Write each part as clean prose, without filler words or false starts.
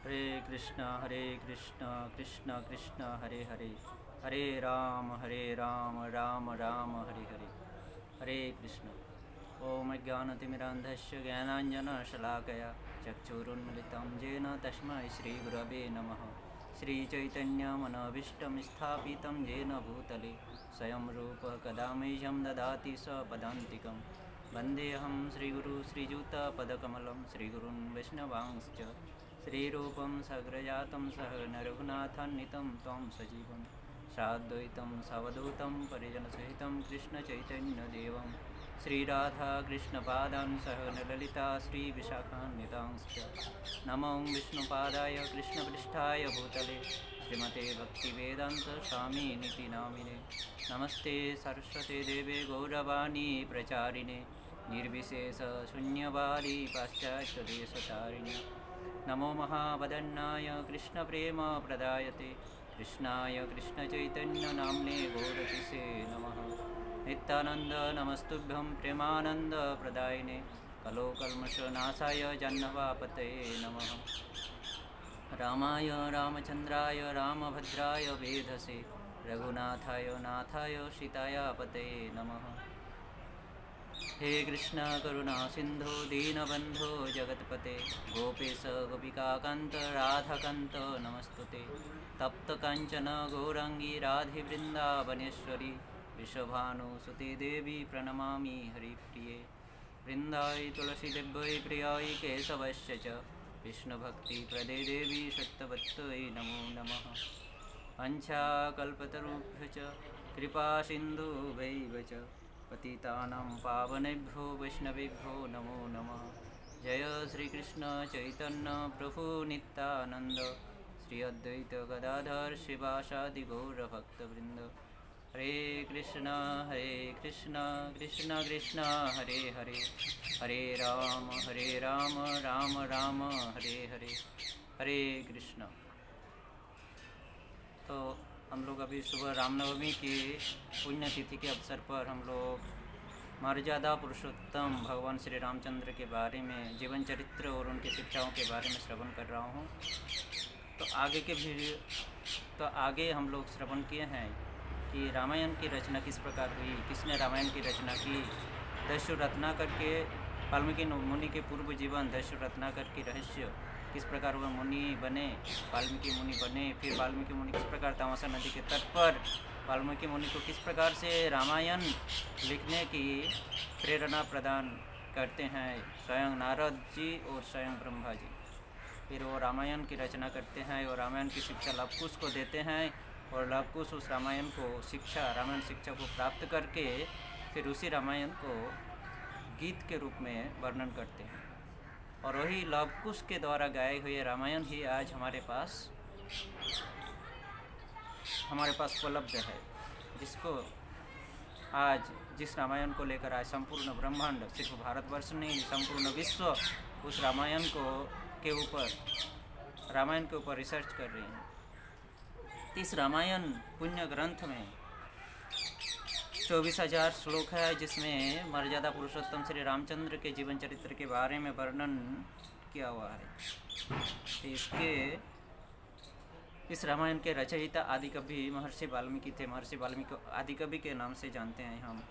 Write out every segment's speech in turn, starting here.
हरे कृष्ण कृष्ण कृष्ण हरे हरे, हरे राम राम राम हरे हरे। हरे कृष्ण। ओम ज्ञानतिमिरान्धस्य ज्ञानाञ्जनशलाकया चक्षुरुन्मिलितं येन तस्मै श्रीगुरवे नमः। श्रीचैतन्यमनभीष्टं स्थापितं येन भूतले स्वयं रूपः कदा मह्यं ददाति स पदान्तिकं। वन्देऽहं श्रीगुरु श्रीयुतपदकमलं श्रीगुरुन् वैष्णवांश्च श्रीरूपं सग्रजातं सहगण रघुनाथान्वितं त्वं सजीवं साद्वैतं सवधूतं परिजनसहितं कृष्णचैतन्यदेवं श्रीराधाकृष्णपादान् सहगण ललिता श्रीविशाखान्वितांश्च। नमो विष्णुपादाय कृष्णपृष्ठाय भूतले श्रीमते भक्तिवेदान्तस्वामिनिति नामिने। नमस्ते सरस्वती देवे गौरवाणी प्रचारिणे निर्विशेषशून्यवादी पाश्चात्यदेशतारिणे। नमो महावदन्नाय कृष्णप्रेमप्रदायते कृष्णाय कृष्णचैतन्यनाम्ने गौरतिसे नमः। नित्यानन्द नमस्तुभ्यं प्रेमानन्दप्रदायिने कलोकल्मषनाशाय जह्नवापतये नमः। रामाय रामचन्द्राय रामभद्राय वेधसे रघुनाथाय नाथाय सीताय पतये नमः। हे कृष्ण करुणा सिंधु दीनबंधु जगतपते गोपेश गोपिकाकांत राधाकांत नमस्तुते। तप्त कांचन गौरांगी राधे वृंदावनेश्वरी विश्वभानुसुते देवी प्रणमामि हरिप्रिये। वृंदाई तुलसी देव्यै प्रियाय केशवस्य च विष्णुभक्तिप्रदे देवी सत्यवत्यै नमो नमः। वंशाकल्पतरुभ्यश्च कृपासिन्धुभ्यैव च पतितानां पावनेभ्यो वैष्णवेभ्यो नमो नमः। जय श्री कृष्ण चैतन्य प्रभु नित्यानंद श्री अद्वैत गदाधर शिवासादि गौर भक्तवृंद। हरे कृष्ण कृष्ण कृष्ण हरे हरे, हरे राम राम राम हरे हरे। हरे कृष्ण। तो हम लोग अभी सुबह रामनवमी की पुण्यतिथि के अवसर पर हम लोग मर्यादा पुरुषोत्तम भगवान श्री रामचंद्र के बारे में जीवन चरित्र और उनकी शिक्षाओं के बारे में श्रवण कर रहा हूँ। तो आगे हम लोग श्रवण किए हैं कि रामायण की रचना किस प्रकार हुई, किसने रामायण की रचना की, दस्यु रत्नाकर के वाल्मीकि मुनि के पूर्व जीवन, दस्यु रत्नाकर की रहस्य, किस प्रकार वह मुनि बने, वाल्मीकि मुनि बने, फिर वाल्मीकि मुनि किस प्रकार तामसा नदी के तट पर वाल्मीकि मुनि को किस प्रकार से रामायण लिखने की प्रेरणा प्रदान करते हैं स्वयं नारद जी और स्वयं ब्रह्मा जी। फिर वो रामायण की रचना करते हैं और रामायण की शिक्षा लवकुश को देते हैं और लवकुश उस रामायण शिक्षा को प्राप्त करके फिर उसी रामायण को गीत के रूप में वर्णन करते हैं। और वही लवकुश के द्वारा गाए हुए रामायण ही आज हमारे पास उपलब्ध है, जिसको आज जिस रामायण को लेकर आज संपूर्ण ब्रह्मांड, सिर्फ भारतवर्ष नहीं संपूर्ण विश्व उस रामायण के ऊपर रिसर्च कर रहे हैं। इस रामायण पुण्य ग्रंथ में 24,000 श्लोक है, जिसमें मर्यादा पुरुषोत्तम श्री रामचंद्र के जीवन चरित्र के बारे में वर्णन किया हुआ है। इस रामायण के रचयिता आदिकवि महर्षि वाल्मीकि थे। महर्षि वाल्मीकि आदिकवि के नाम से जानते हैं हम।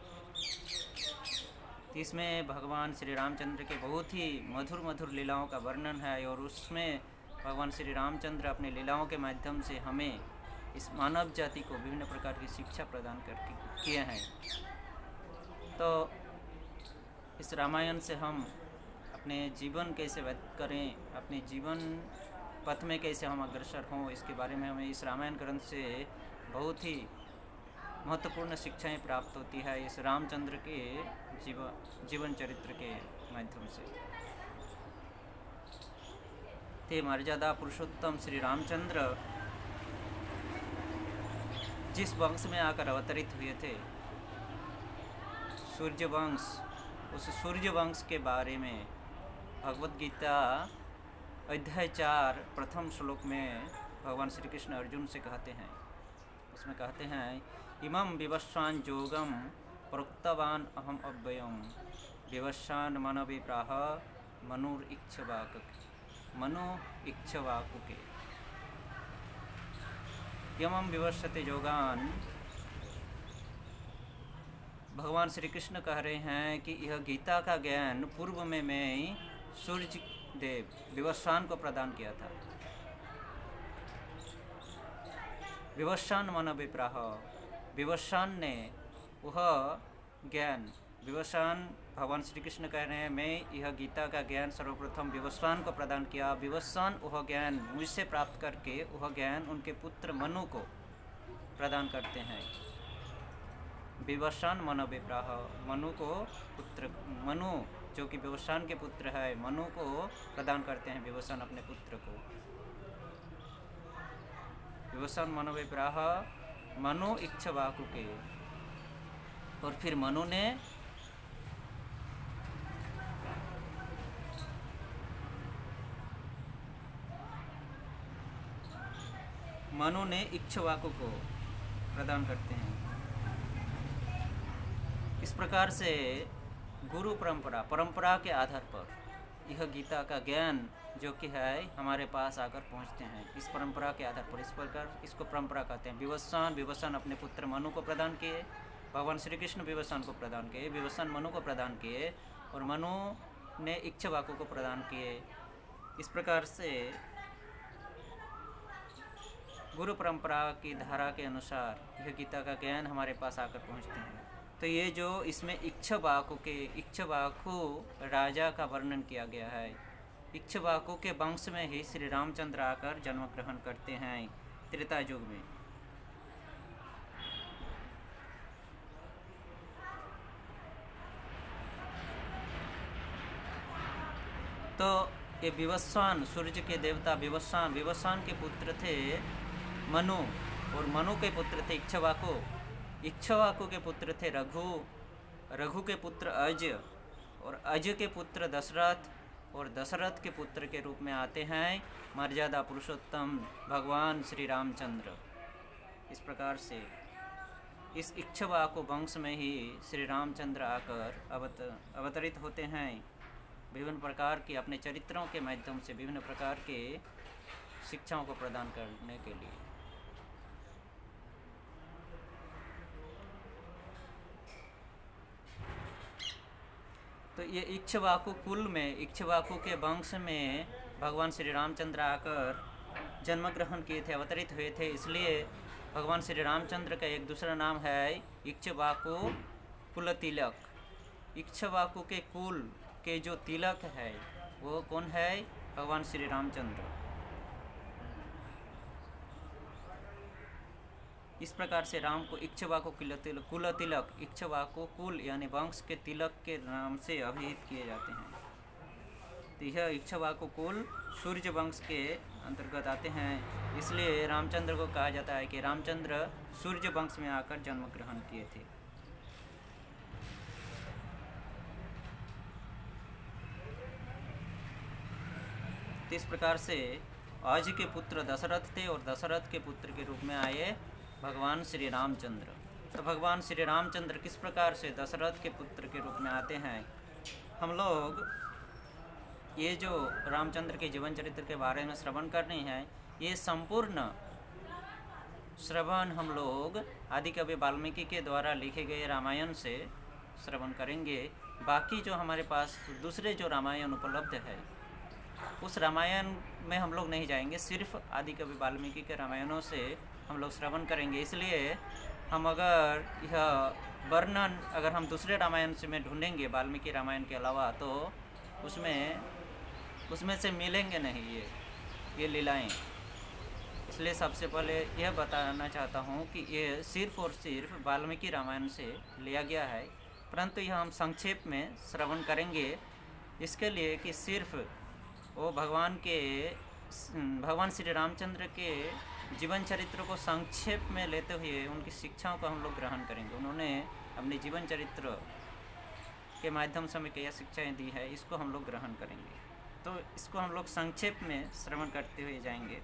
इसमें भगवान श्री रामचंद्र के बहुत ही मधुर मधुर लीलाओं का वर्णन है और उसमें भगवान श्री रामचंद्र अपने लीलाओं के माध्यम से हमें, इस मानव जाति को विभिन्न प्रकार की शिक्षा प्रदान करके किए हैं। तो इस रामायण से हम अपने जीवन कैसे व्यतीत करें, अपने जीवन पथ में कैसे हम अग्रसर हों, इसके बारे में हमें इस रामायण ग्रंथ से बहुत ही महत्वपूर्ण शिक्षाएं प्राप्त होती है इस रामचंद्र के जीवन चरित्र के माध्यम से। ते मर्यादा पुरुषोत्तम श्री रामचंद्र जिस वंश में आकर अवतरित हुए थे, सूर्य वंश, उस सूर्य वंश के बारे में भगवद गीता अध्याय 4 प्रथम श्लोक में भगवान श्री कृष्ण अर्जुन से कहते हैं। उसमें कहते हैं, इमं विवस्वान् योगं प्रोक्तवान् अहम अव्ययम् विवस्वान् मनविप्राह मनुरिच्छवाक मनु इक्ष्वाकुके यमं विवस्वते योगान। भगवान श्री कृष्ण कह रहे हैं कि यह गीता का ज्ञान पूर्व में मैं सूर्य देव विवस्वान को प्रदान किया था। विवस्वान मन विप्राह, विवस्वान ने वह ज्ञान, विवस्वान भगवान श्री कृष्ण कह रहे हैं मैं यह गीता का ज्ञान सर्वप्रथम विवस्वान को प्रदान किया। विवस्वान वह ज्ञान मुझसे प्राप्त करके वह ज्ञान उनके पुत्र मनु को प्रदान करते हैं। विवस्वान मन विप्राह, मनु को पुत्र, मनु जो कि विवस्वान के पुत्र है, मनु को प्रदान करते हैं विवस्वान अपने पुत्र को। विवस्वान मनो विप्राह मनु इक्ष्वाकुके, और फिर मनु ने इक्ष्वाकु को प्रदान करते हैं। इस प्रकार से गुरु परंपरा के आधार पर यह गीता का ज्ञान जो कि है हमारे पास आकर पहुंचते हैं। इस परंपरा के आधार पर, इस प्रकार इसको परंपरा कहते हैं। विवस्वान अपने पुत्र मनु को प्रदान किए, भगवान श्री कृष्ण विवस्वान को प्रदान किए, विवस्वान मनु को प्रदान किए, और मनु ने इक्ष्वाकु को प्रदान किए। इस प्रकार से गुरु परंपरा की धारा के अनुसार यह गीता का ज्ञान हमारे पास आकर पहुंचते हैं। तो ये जो इसमें इक्ष्वाकु राजा का वर्णन किया गया है, इक्ष्वाकु के वंश में ही श्री रामचंद्र आकर जन्म ग्रहण करते हैं त्रेता युग में। तो ये विवस्वान, सूर्य के देवता विवस्वान के पुत्र थे मनु, और मनु के पुत्र थे इक्ष्वाकु के पुत्र थे रघु के पुत्र अज, और अज के पुत्र दशरथ, और दशरथ के पुत्र के रूप में आते हैं मर्यादा पुरुषोत्तम भगवान श्री रामचंद्र। इस प्रकार से इस इक्ष्वाकु वंश में ही श्री रामचंद्र आकर अवतरित होते हैं, विभिन्न प्रकार के अपने चरित्रों के माध्यम से विभिन्न प्रकार के शिक्षाओं को प्रदान करने के लिए। तो ये इक्ष्वाकु कुल में, इक्ष्वाकु के वंश में भगवान श्री रामचंद्र आकर जन्म ग्रहण किए थे, अवतरित हुए थे। इसलिए भगवान श्री रामचंद्र का एक दूसरा नाम है इक्ष्वाकु कुल तिलक। इक्ष्वाकु के कुल के जो तिलक है वो कौन है? भगवान श्री रामचंद्र। इस प्रकार से राम को इक्ष्वाकु कुल तिलक, इक्ष्वाकु कुल यानी वंश के तिलक के नाम से अभिहित किए जाते हैं। तो यह इक्ष्वाकु कुल सूर्य वंश के अंतर्गत आते हैं, इसलिए रामचंद्र को कहा जाता है कि रामचंद्र सूर्य वंश में आकर जन्म ग्रहण किए थे। तो इस प्रकार से आज के पुत्र दशरथ थे, और दशरथ के पुत्र के रूप में आए भगवान श्री रामचंद्र। तो भगवान श्री रामचंद्र किस प्रकार से दशरथ के पुत्र के रूप में आते हैं? हम लोग ये जो रामचंद्र के जीवन चरित्र के बारे में श्रवण कर रहे हैं, ये संपूर्ण श्रवण हम लोग आदिकवि वाल्मीकि के द्वारा लिखे गए रामायण से श्रवण करेंगे। बाकी जो हमारे पास दूसरे जो रामायण उपलब्ध है उस रामायण में हम लोग नहीं जाएंगे, सिर्फ आदिकवि वाल्मीकि के रामायणों से हम लोग श्रवण करेंगे। इसलिए हम अगर यह वर्णन अगर हम दूसरे रामायण से में ढूंढेंगे वाल्मीकि रामायण के अलावा, तो उसमें से मिलेंगे नहीं ये लीलाएं। इसलिए सबसे पहले यह बताना चाहता हूँ कि ये सिर्फ और सिर्फ वाल्मीकि रामायण से लिया गया है, परंतु यह हम संक्षेप में श्रवण करेंगे इसके लिए कि सिर्फ वो भगवान श्री रामचंद्र के जीवन चरित्र को संक्षेप में लेते हुए उनकी शिक्षाओं को हम लोग ग्रहण करेंगे। उन्होंने अपने जीवन चरित्र के माध्यम से हमें क्या शिक्षाएं दी है, इसको हम लोग ग्रहण करेंगे। तो इसको हम लोग संक्षेप में श्रवण करते हुए जाएंगे।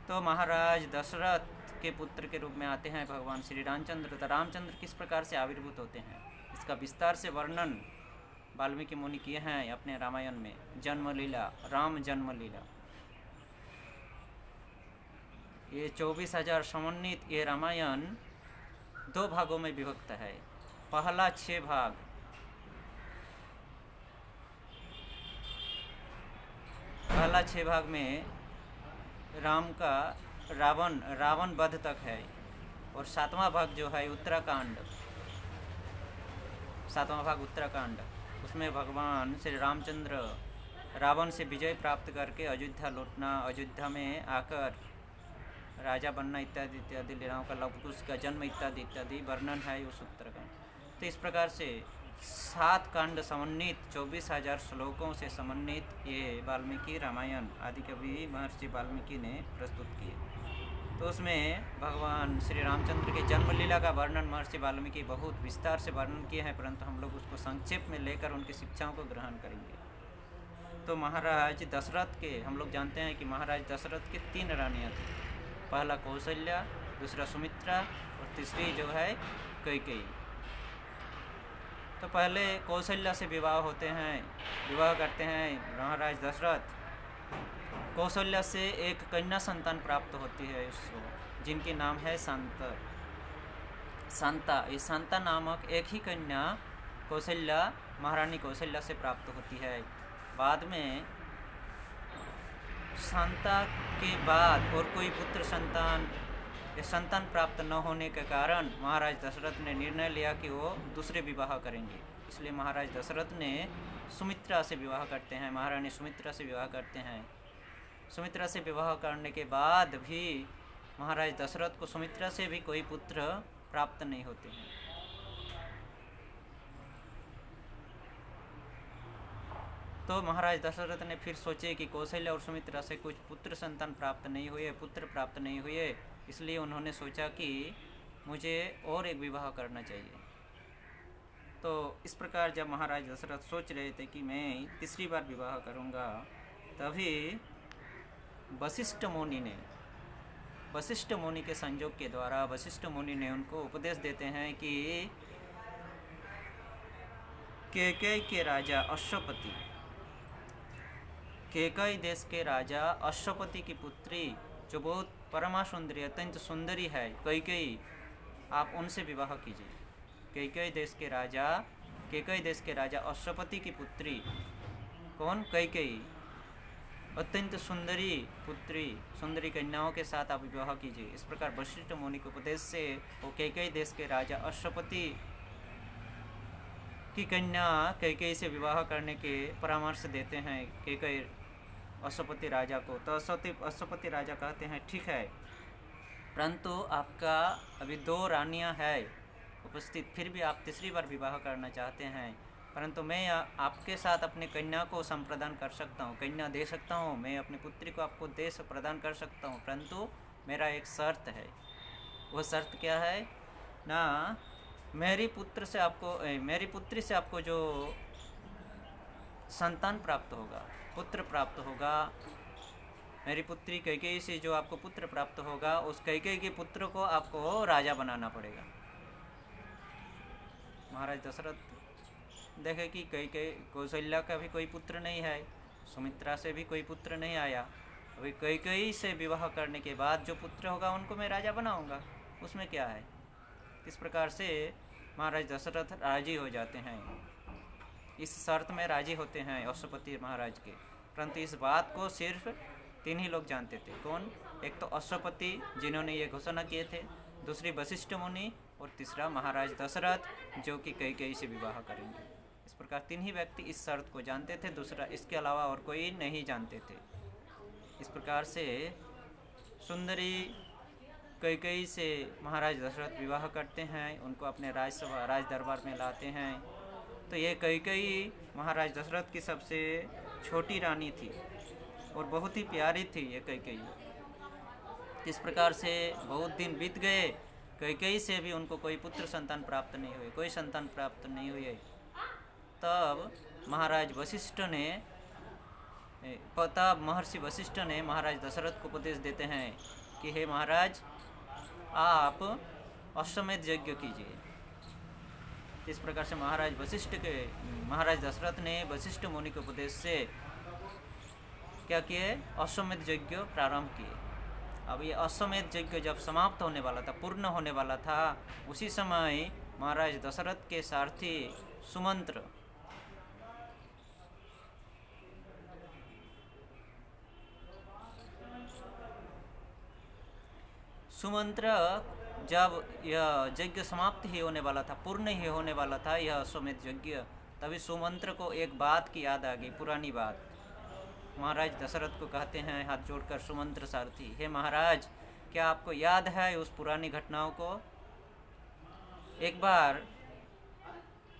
तो महाराज दशरथ के पुत्र के रूप में आते हैं भगवान श्री रामचंद्र। तो रामचंद्र किस प्रकार से आविर्भूत होते हैं, इसका विस्तार से वर्णन वाल्मीकि मुनि किए हैं अपने रामायण में, जन्म लीला, राम जन्म लीला। ये 24,000 समन्वित ये रामायण 2 भागों में विभक्त है। पहला 6 भाग, पहला 6 भाग में राम का रावण वध तक है, और 7वां भाग जो है उत्तराकांड, 7वां भाग उत्तराकांड, उसमें भगवान श्री रामचंद्र रावण से विजय प्राप्त करके अयोध्या लौटना, अयोध्या में आकर राजा बनना इत्यादि इत्यादि लीलाओं का, लव कुश का जन्म इत्यादि इत्यादि वर्णन है उस उत्तराखंड। तो इस प्रकार से 7 कांड समन्वित 24,000 श्लोकों से समन्वित ये वाल्मीकि रामायण आदिकवि महर्षि वाल्मीकि ने प्रस्तुत किए। तो उसमें भगवान श्री रामचंद्र के जन्म लीला का वर्णन महर्षि वाल्मीकि बहुत विस्तार से वर्णन किए हैं, परंतु हम लोग उसको संक्षेप में लेकर उनकी शिक्षाओं को ग्रहण करेंगे। तो महाराज दशरथ के, हम लोग जानते हैं कि महाराज दशरथ के 3 रानियाँ थी। पहला कौशल्या, दूसरा सुमित्रा और तीसरी जो है कैकेयी। तो पहले कौशल्या से विवाह होते हैं, विवाह करते हैं महाराज दशरथ। कौशल्या से एक कन्या संतान प्राप्त होती है उसको, जिनकी नाम है शांता। ये शांता नामक एक ही कन्या कौशल्या, महारानी कौशल्या से प्राप्त होती है। बाद में शांता के बाद और कोई पुत्र संतान प्राप्त न होने के कारण महाराज दशरथ ने निर्णय लिया कि वो दूसरे विवाह करेंगे। इसलिए महाराज दशरथ ने सुमित्रा से विवाह करते हैं, महारानी सुमित्रा से विवाह करते हैं। सुमित्रा से विवाह करने के बाद भी महाराज दशरथ को सुमित्रा से भी कोई पुत्र प्राप्त नहीं होते हैं। तो महाराज दशरथ ने फिर सोचे कि कौशल्या और सुमित्रा से कुछ पुत्र प्राप्त नहीं हुए, इसलिए उन्होंने सोचा कि मुझे और एक विवाह करना चाहिए। तो इस प्रकार जब महाराज दशरथ सोच रहे थे कि मैं तीसरी बार विवाह करूंगा, तभी वशिष्ठ मुनि के संयोग के द्वारा वशिष्ठ मुनि ने उनको उपदेश देते हैं कि केकई के राजा अश्वपति, केकई देश के राजा अश्वपति की पुत्री जो बहुत परमा सुंदरी, अत्यंत सुंदरी है, कैकेयी, आप उनसे विवाह कीजिए। केकई देश के राजा अश्वपति की पुत्री कौन? कैकेयी, अत्यंत सुंदरी पुत्री, सुंदरी कन्याओं के साथ आप विवाह कीजिए। इस प्रकार वशिष्ठ मुनि के उपदेश से वो केकई देश के राजा अश्वपति की कन्या कैकेयी से विवाह करने के परामर्श देते हैं केकई अश्वपति राजा को। तो अश्वपति राजा कहते हैं ठीक है, परंतु आपका अभी 2 रानियां हैं उपस्थित, फिर भी आप तीसरी बार विवाह करना चाहते हैं, परंतु मैं आपके साथ अपने कन्या को संप्रदान कर सकता हूँ, कन्या दे सकता हूँ, मैं अपनी पुत्री को आपको प्रदान कर सकता हूँ, परंतु मेरा एक शर्त है। वो शर्त क्या है ना, मेरी पुत्री से आपको जो संतान प्राप्त होगा, पुत्र प्राप्त होगा, मेरी पुत्री कैकेयी से जो आपको पुत्र प्राप्त होगा, उस कैकेयी के पुत्र को आपको राजा बनाना पड़ेगा। महाराज दशरथ देखे कि कैकेयी, कौशल्या का भी कोई पुत्र नहीं है, सुमित्रा से भी कोई पुत्र नहीं आया, अभी कैकेयी से विवाह करने के बाद जो पुत्र होगा उनको मैं राजा बनाऊंगा, उसमें क्या है। इस प्रकार से महाराज दशरथ राजी हो जाते हैं, इस शर्त में राजी होते हैं अश्वपति महाराज के। परंतु इस बात को सिर्फ 3 ही लोग जानते थे। कौन? एक तो अश्वपति जिन्होंने ये घोषणा किए थे, दूसरी वशिष्ठ मुनि, और तीसरा महाराज दशरथ जो कि कैकेयी से विवाह करेंगे। इस प्रकार 3 ही व्यक्ति इस शर्त को जानते थे, दूसरा इसके अलावा और कोई नहीं जानते थे। इस प्रकार से सुंदरी कैकेयी से महाराज दशरथ विवाह करते हैं, उनको अपने राज दरबार में लाते हैं। तो ये कैकेयी महाराज दशरथ की सबसे छोटी रानी थी और बहुत ही प्यारी थी ये कैकेयी। इस प्रकार से बहुत दिन बीत गए, कैकेयी से भी उनको कोई पुत्र संतान प्राप्त नहीं हुए, कोई संतान प्राप्त नहीं हुए। तब महर्षि वशिष्ठ ने महाराज दशरथ को उपदेश देते हैं कि हे महाराज, आप अश्वमेध यज्ञ कीजिए। तो इस प्रकार से महाराज दशरथ ने वशिष्ठ मुनि के उपदेश से क्या किए, अश्वमेध यज्ञ प्रारंभ किए। अब ये अश्वमेध यज्ञ जब समाप्त होने वाला था, पूर्ण होने वाला था, उसी समय महाराज दशरथ के सारथी सुमंत्र जब यह यज्ञ समाप्त ही होने वाला था, पूर्ण ही होने वाला था यह अश्वमेध यज्ञ, तभी सुमंत्र को एक बात की याद आ गई, पुरानी बात। महाराज दशरथ को कहते हैं हाथ जोड़कर सुमंत्र सारथी, हे महाराज, क्या आपको याद है उस पुरानी घटनाओं को? एक बार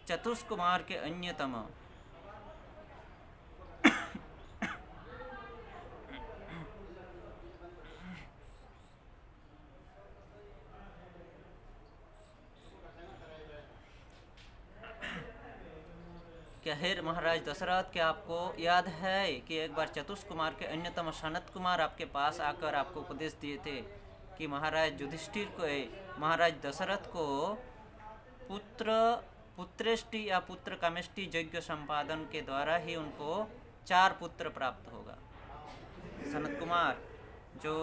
चतुष्कुमार के अन्यतम क्या हे महाराज दशरथ, क्या आपको याद है कि एक बार चतुष्कुमार के अन्यतम सनत कुमार आपके पास आकर आपको उपदेश दिए थे कि महाराज युधिष्ठिर को, महाराज दशरथ को पुत्रेष्टि या पुत्र कामेष्टि यज्ञ संपादन के द्वारा ही उनको 4 पुत्र प्राप्त होगा। सनत कुमार जो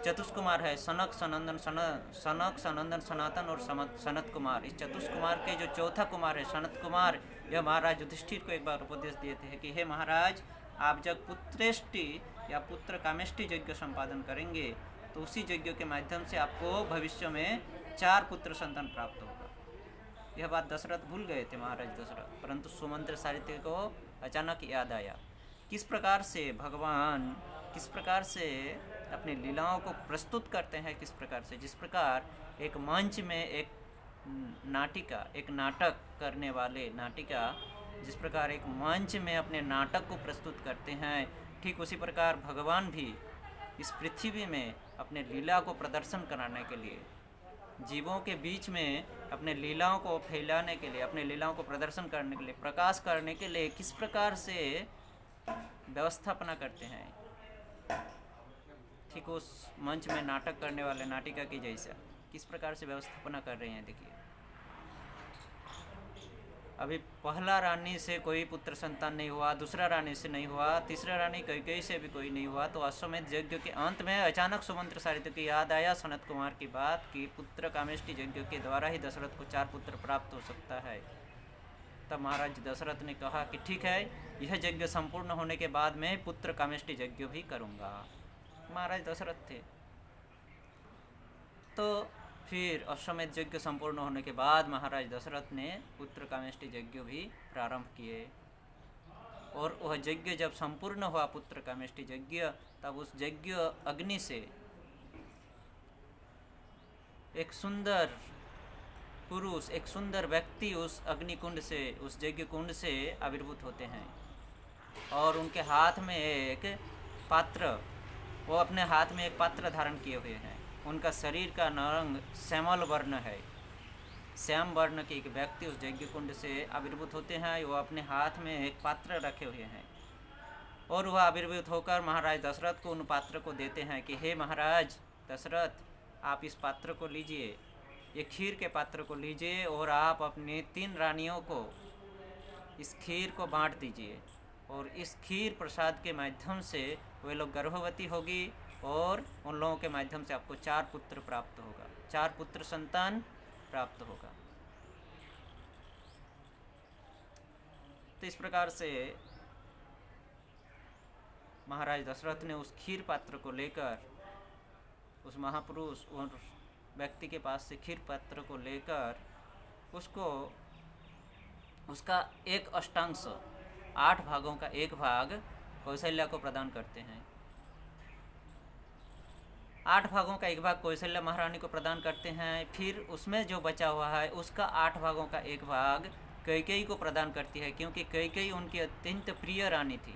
चतुष्कुमार है, सनक सनंदन सनातन और सनत कुमार, इस चतुष्कुमार के जो चौथा कुमार है सनत कुमार, यह महाराज युधिष्ठिर को एक बार उपदेश दिए थे कि हे महाराज, आप जब पुत्रेष्टि या पुत्र कामेष्टि यज्ञ संपादन करेंगे तो उसी यज्ञ के माध्यम से आपको भविष्य में 4 पुत्र संतान प्राप्त होगा। यह बात दशरथ भूल गए थे महाराज दशरथ, परंतु सुमंत्र सारथी को अचानक याद आया। किस प्रकार से भगवान किस प्रकार से अपनी लीलाओं को प्रस्तुत करते हैं, किस प्रकार से, जिस प्रकार एक मंच में एक नाटिका, एक नाटक करने वाले नाटिका जिस प्रकार एक मंच में अपने नाटक को प्रस्तुत करते हैं, ठीक उसी प्रकार भगवान भी इस पृथ्वी में अपने लीला को प्रदर्शन कराने के लिए, जीवों के बीच में अपने लीलाओं को फैलाने के लिए, अपने लीलाओं को प्रदर्शन करने के लिए, प्रकाश करने के लिए किस प्रकार से व्यवस्थापना करते हैं, ठीक उस मंच में नाटक करने वाले नाटिका की जैसा किस प्रकार से व्यवस्थापना कर रहे हैं। देखिए, अभी पहला रानी से कोई पुत्र संतान नहीं हुआ, दूसरा रानी से नहीं हुआ, तीसरा रानी कैकेयी से भी कोई नहीं हुआ, तो अश्वमेध यज्ञ के अंत में अचानक सुमंत्र सारथी की याद आया सनत कुमार की बात कि पुत्र कामेष्टि यज्ञ के द्वारा ही दशरथ को 4 पुत्र प्राप्त हो सकता है। तब महाराज दशरथ ने कहा कि ठीक है, यह यज्ञ संपूर्ण होने के बाद मैं पुत्र कामेष्टि यज्ञ भी करूँगा। महाराज दशरथ थे। तो फिर अश्वमेध यज्ञ संपूर्ण होने के बाद महाराज दशरथ ने पुत्र कामेष्टि यज्ञ भी प्रारंभ किए, और वह यज्ञ जब संपूर्ण हुआ पुत्र कामेष्टि यज्ञ, तब उस यज्ञ अग्नि से एक सुंदर पुरुष, एक सुंदर व्यक्ति उस अग्निकुंड से, उस यज्ञ कुंड से आविर्भूत होते हैं, और उनके हाथ में एक पात्र, वो अपने हाथ में एक पात्र धारण किए हुए हैं। उनका शरीर का रंग श्यामल वर्ण है। श्याम वर्ण के एक व्यक्ति उस यज्ञ कुंड से आविर्भूत होते हैं। वो अपने हाथ में एक पात्र रखे हुए हैं, और वह आविर्भूत होकर महाराज दशरथ को उन पात्र को देते हैं कि हे महाराज दशरथ, आप इस पात्र को लीजिए, ये खीर के पात्र को लीजिए, और आप अपनी 3 रानियों को इस खीर को बांट दीजिए, और इस खीर प्रसाद के माध्यम से वे लोग गर्भवती होगी, और उन लोगों के माध्यम से आपको 4 पुत्र प्राप्त होगा, 4 पुत्र संतान प्राप्त होगा। तो इस प्रकार से महाराज दशरथ ने उस खीर पात्र को लेकर, उस महापुरुष और व्यक्ति के पास से खीर पात्र को लेकर उसको, उसका एक अष्टांश, 8 भागों का एक भाग कौशल्या को प्रदान करते हैं। 8 भागों का एक भाग कौशल्या महारानी को प्रदान करते हैं। फिर उसमें जो बचा हुआ है उसका 8 भागों का एक भाग कैकेयी को प्रदान करती है, क्योंकि कैकेयी उनकी अत्यंत प्रिय रानी थी,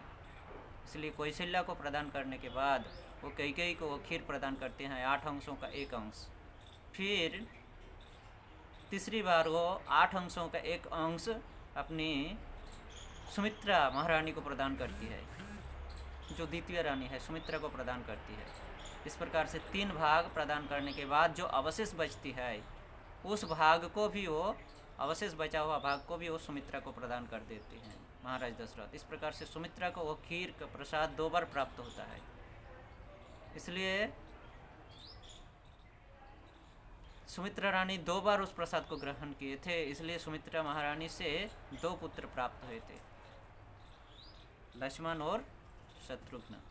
इसलिए कौशल्या को प्रदान करने के बाद वो कैकेयी को वो खीर प्रदान करते हैं, 8 अंशों का एक अंश। फिर तीसरी बार वो 8 अंशों का एक अंश अपनी सुमित्रा महारानी को प्रदान करती है, जो द्वितीय रानी है, सुमित्रा को प्रदान करती है। इस प्रकार से 3 भाग प्रदान करने के बाद जो अवशेष बचती है, उस भाग को भी वो अवशेष बचा हुआ भाग को भी वो सुमित्रा को प्रदान कर देते हैं महाराज दशरथ। इस प्रकार से सुमित्रा को वो खीर का प्रसाद 2 बार प्राप्त होता है। इसलिए सुमित्रा रानी 2 बार उस प्रसाद को ग्रहण किए थे, इसलिए सुमित्रा महारानी से 2 पुत्र प्राप्त हुए थे, लक्ष्मण और शत्रुघ्न।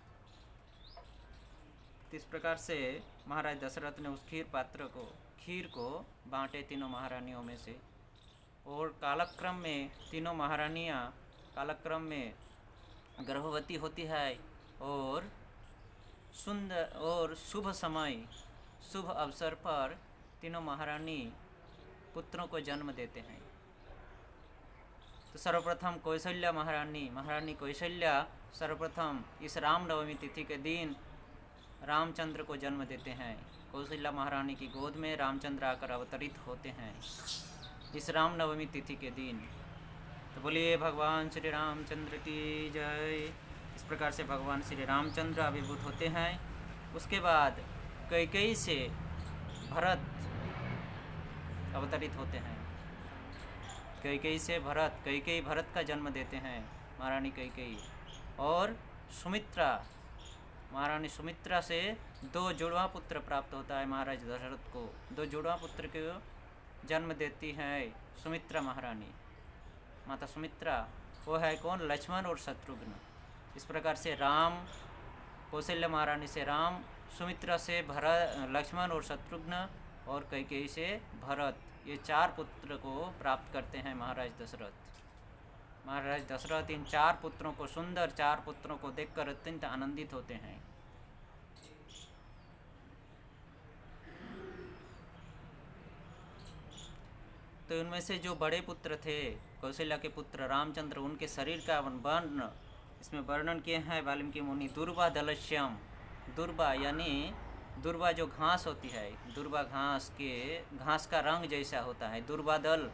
इस प्रकार से महाराज दशरथ ने उस खीर को बांटे तीनों महारानियों में से, और कालक्रम में तीनों महारानियाँ कालक्रम में गर्भवती होती है और सुंदर और शुभ समय, शुभ अवसर पर तीनों महारानी पुत्रों को जन्म देते हैं। तो सर्वप्रथम कौशल्या महारानी कौशल्या सर्वप्रथम इस रामनवमी तिथि के दिन रामचंद्र को जन्म देते हैं। कौशल्या महारानी की गोद में रामचंद्र आकर अवतरित होते हैं इस रामनवमी तिथि के दिन। तो बोलिए भगवान श्री रामचंद्र की जय। इस प्रकार से भगवान श्री रामचंद्र आविर्भूत होते हैं। उसके बाद कैकेयी से भरत अवतरित होते हैं। कैकेयी से कैकेयी भरत का जन्म देते हैं, महारानी कैकेयी। और महारानी सुमित्रा से 2 जुड़वा पुत्र प्राप्त होता है महाराज दशरथ को। 2 जुड़वा पुत्र को जन्म देती है सुमित्रा महारानी, माता सुमित्रा। वो है कौन? लक्ष्मण और शत्रुघ्न। इस प्रकार से राम, कौशल्या महारानी से राम, सुमित्रा से लक्ष्मण और शत्रुघ्न, और कैकेयी से भरत, ये 4 पुत्र को प्राप्त करते हैं महाराज दशरथ। महाराज दशरथ इन 4 पुत्रों को, सुंदर 4 पुत्रों को देखकर अत्यंत आनंदित होते हैं। तो उनमें से जो बड़े पुत्र थे, कौशल्या के पुत्र रामचंद्र, उनके शरीर का वर्ण इसमें वर्णन किए हैं वाल्मीकि मुनि। दुर्वा दलश्याम, दुर्वा यानी दुर्वा जो घास होती है, दुर्वा घास का रंग जैसा होता है दुर्वा दल,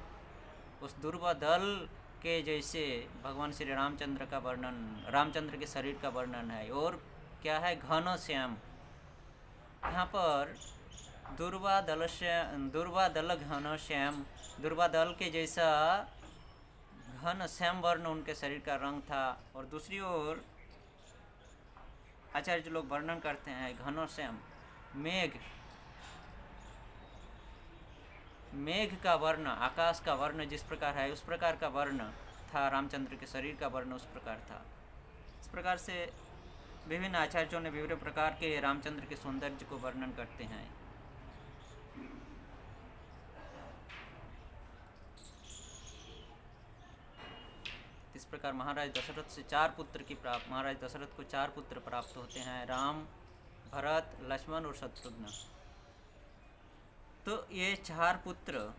उस दुर्वा दल के जैसे भगवान श्री रामचंद्र का वर्णन, रामचंद्र के शरीर का वर्णन है। और क्या है? घन श्याम। यहाँ पर दुर्वा दल घन श्याम, दुर्वा दल के जैसा घन श्याम वर्ण उनके शरीर का रंग था। और दूसरी ओर आचार्य लोग वर्णन करते हैं घन श्याम, मेघ का वर्ण, आकाश का वर्ण जिस प्रकार है उस प्रकार का वर्ण था रामचंद्र के शरीर का वर्ण, उस प्रकार था। इस प्रकार से विभिन्न आचार्यों ने विभिन्न प्रकार के रामचंद्र के सौंदर्य को वर्णन करते हैं। इस प्रकार महाराज दशरथ से 4 पुत्र की प्राप्त, महाराज दशरथ को 4 पुत्र प्राप्त होते हैं, राम, भरत, लक्ष्मण और शत्रुघ्न। तो ये 4 पुत्र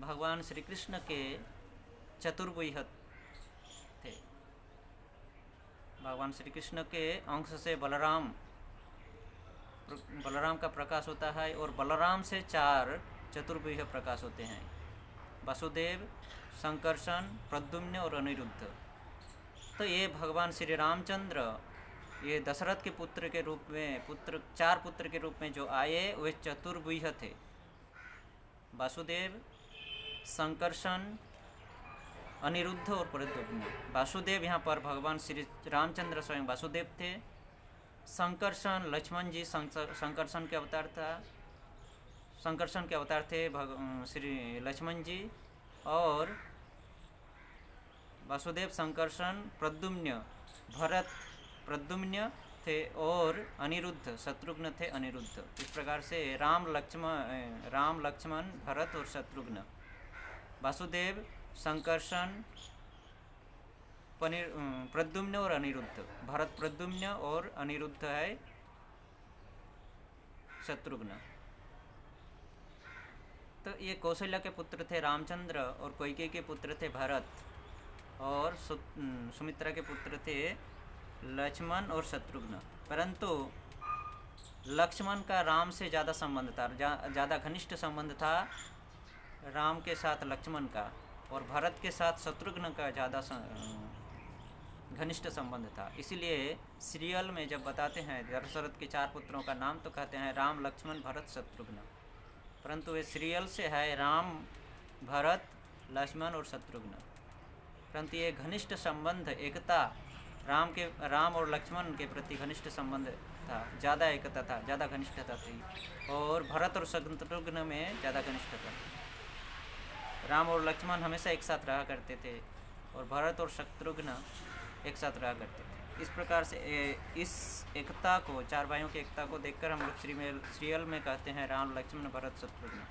भगवान श्री कृष्ण के चतुर्भुज थे। भगवान श्री कृष्ण के अंश से बलराम का प्रकाश होता है, और बलराम से 4 चतुर्भुज प्रकाश होते हैं, वसुदेव, संकर्षण, प्रद्युम्न और अनिरुद्ध। तो ये भगवान श्री रामचंद्र ये दशरथ के पुत्र के रूप में, 4 पुत्र के रूप में जो आए वे चतुर्भुज थे, वासुदेव, संकर्षण, अनिरुद्ध और प्रद्युम्न। वासुदेव यहाँ पर भगवान श्री रामचंद्र स्वयं वासुदेव थे। संकर्षण लक्ष्मण जी संकर्षण के अवतार थे श्री लक्ष्मण जी। और वासुदेव, संकर्षण, प्रद्युम्न थे, और अनिरुद्ध शत्रुघ्न थे, अनिरुद्ध। इस प्रकार से राम, लक्ष्मण, भरत और शत्रुघ्न, वासुदेव, संकर्षण, प्रद्युम्न और अनिरुद्ध। भरत प्रद्युम्न और अनिरुद्ध है शत्रुघ्न। तो ये कौशल्या के पुत्र थे रामचंद्र, और कैकेयी के पुत्र थे भरत, और सुमित्रा के पुत्र थे लक्ष्मण और शत्रुघ्न। परंतु लक्ष्मण का राम से ज़्यादा संबंध था, ज़्यादा घनिष्ठ संबंध था राम के साथ लक्ष्मण का, और भरत के साथ शत्रुघ्न का ज़्यादा घनिष्ठ संबंध था। इसीलिए सीरियल में जब बताते हैं दशरथ के 4 पुत्रों का नाम, तो कहते हैं राम, लक्ष्मण, भरत, शत्रुघ्न। परंतु वे सीरियल से है राम, भरत, लक्ष्मण और शत्रुघ्न। परंतु ये घनिष्ठ संबंध, एकता, राम और लक्ष्मण के प्रति घनिष्ठ संबंध था, ज़्यादा एकता था, ज़्यादा घनिष्ठता थी। और भरत और शत्रुघ्न में ज़्यादा घनिष्ठता थी। राम और लक्ष्मण हमेशा एक साथ रहा करते थे और भरत और शत्रुघ्न एक साथ रहा करते थे। इस प्रकार से इस एकता को, चार भाइयों की एकता को देखकर हम लोग सीरियल में कहते हैं राम, लक्ष्मण, भरत, शत्रुघ्न।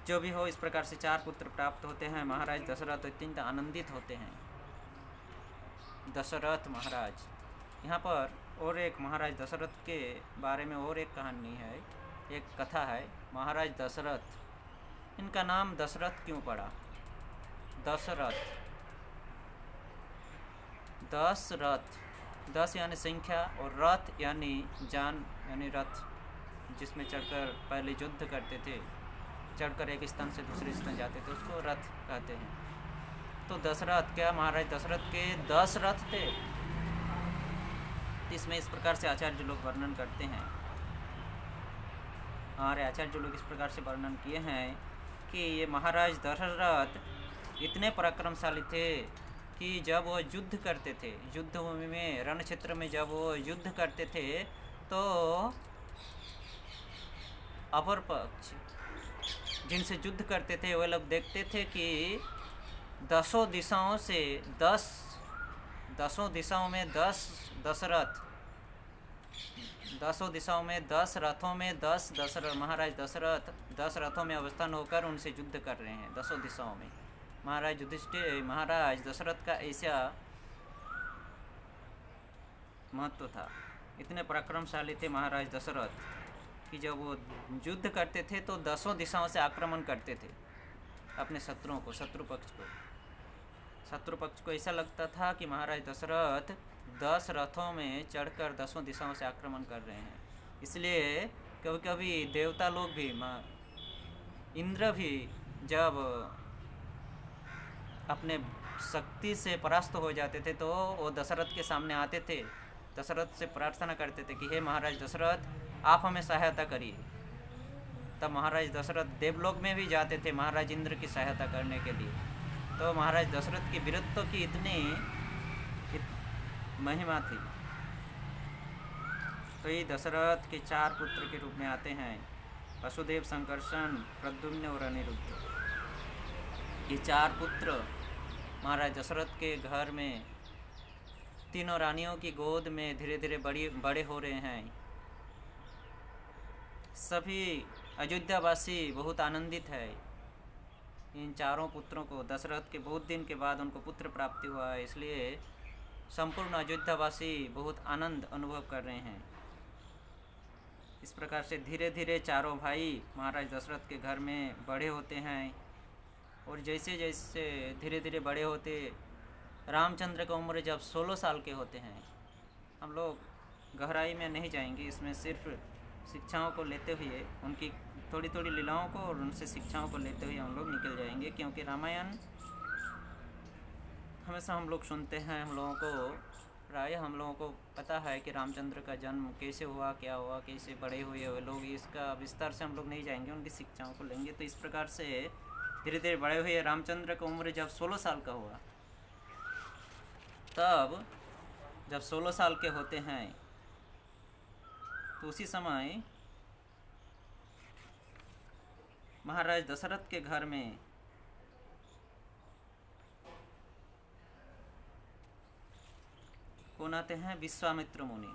जो भी हो, इस प्रकार से चार पुत्र प्राप्त होते हैं। महाराज दशरथ अत्यंत आनंदित होते हैं। दशरथ महाराज, यहाँ पर और एक महाराज दशरथ के बारे में और एक कहानी है, एक कथा है। महाराज दशरथ, इनका नाम दशरथ क्यों पड़ा? दशरथ, दस यानी संख्या और रथ यानी जान, यानी रथ जिसमें चढ़कर पहले युद्ध करते थे, चढ़कर एक स्थान से दूसरे स्थान जाते थे, उसको रथ कहते हैं। तो दशरथ, क्या महाराज दशरथ के 10 रथ थे? इसमें इस प्रकार से आचार्य लोग वर्णन करते हैं। हमारे आचार्य लोग इस प्रकार से वर्णन किए हैं कि ये महाराज दशरथ इतने पराक्रमशाली थे कि जब वो युद्ध करते थे, युद्ध भूमि में, रण क्षेत्र में जब वो युद्ध करते थे तो अपर पक्ष जिनसे युद्ध करते थे वे लोग देखते थे कि दसों दिशाओं में 10 दशरथ, 10 दिशाओं में 10 रथों में 10 दशरथ, महाराज दशरथ 10 रथों में अवस्थान होकर उनसे युद्ध कर रहे हैं 10 दिशाओं में। महाराज दशरथ का ऐसा महत्व था, इतने पराक्रमशाली थे महाराज दशरथ कि जब वो युद्ध करते थे तो 10 दिशाओं से आक्रमण करते थे अपने शत्रुओं को, शत्रु पक्ष को ऐसा लगता था कि महाराज दशरथ 10 रथों में चढ़कर 10 दिशाओं से आक्रमण कर रहे हैं। इसलिए कभी कभी देवता लोग भी, इंद्र भी जब अपने शक्ति से परास्त हो जाते थे तो वो दशरथ के सामने आते थे, दशरथ से प्रार्थना करते थे कि हे महाराज दशरथ, आप हमें सहायता करिए। तब महाराज दशरथ देवलोक में भी जाते थे महाराज इंद्र की सहायता करने के लिए। तो महाराज दशरथ की वीरत्व की इतनी महिमा थी। तो ये दशरथ के 4 पुत्र के रूप में आते हैं, वसुदेव, संकर्षण, प्रद्युम्न और अनिरुद्ध। ये 4 पुत्र महाराज दशरथ के घर में तीनों रानियों की गोद में धीरे धीरे बड़े हो रहे हैं। सभी अयोध्यावासी बहुत आनंदित है इन चारों पुत्रों को। दशरथ के बहुत दिन के बाद उनको पुत्र प्राप्ति हुआ है, इसलिए संपूर्ण अयोध्यावासी बहुत आनंद अनुभव कर रहे हैं। इस प्रकार से धीरे धीरे चारों भाई महाराज दशरथ के घर में बड़े होते हैं। और जैसे जैसे धीरे धीरे बड़े होते, रामचंद्र की उम्र जब 16 साल के होते हैं, हम लोग गहराई में नहीं जाएंगे, इसमें सिर्फ शिक्षाओं को लेते हुए, उनकी थोड़ी थोड़ी लीलाओं को और उनसे शिक्षाओं को लेते हुए हम लोग निकल जाएंगे। क्योंकि रामायण हमेशा हम लोग सुनते हैं, हम लोगों को प्राय हम लोगों को पता है कि रामचंद्र का जन्म कैसे हुआ, क्या हुआ, कैसे बड़े हुए वे लोग, इसका विस्तार से हम लोग नहीं जाएंगे, उनकी शिक्षाओं को लेंगे। तो इस प्रकार से धीरे धीरे बड़े हुए। रामचंद्र की उम्र जब 16 साल का हुआ, तब जब 16 साल के होते हैं तो उसी समय महाराज दशरथ के घर में कौन आते हैं? विश्वामित्र मुनि।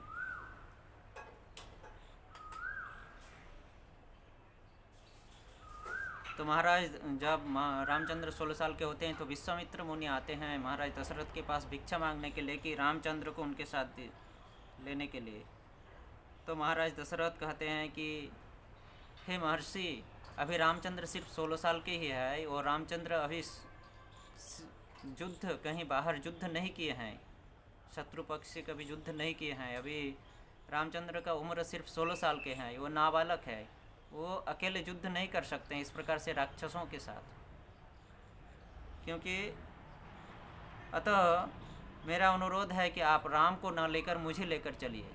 तो महाराज जब रामचंद्र 16 साल के होते हैं तो विश्वामित्र मुनि आते हैं महाराज दशरथ के पास भिक्षा मांगने के लिए कि रामचंद्र को उनके साथ लेने के लिए। तो महाराज दशरथ कहते हैं कि हे महर्षि, अभी रामचंद्र सिर्फ 16 साल के ही है और रामचंद्र अभी युद्ध, कहीं बाहर युद्ध नहीं किए हैं, शत्रु पक्ष से कभी युद्ध नहीं किए हैं। अभी रामचंद्र का उम्र सिर्फ 16 साल के हैं, वो नाबालक है, वो अकेले युद्ध नहीं कर सकते हैं इस प्रकार से राक्षसों के साथ। क्योंकि अतः मेरा अनुरोध है कि आप राम को न लेकर मुझे लेकर चलिए।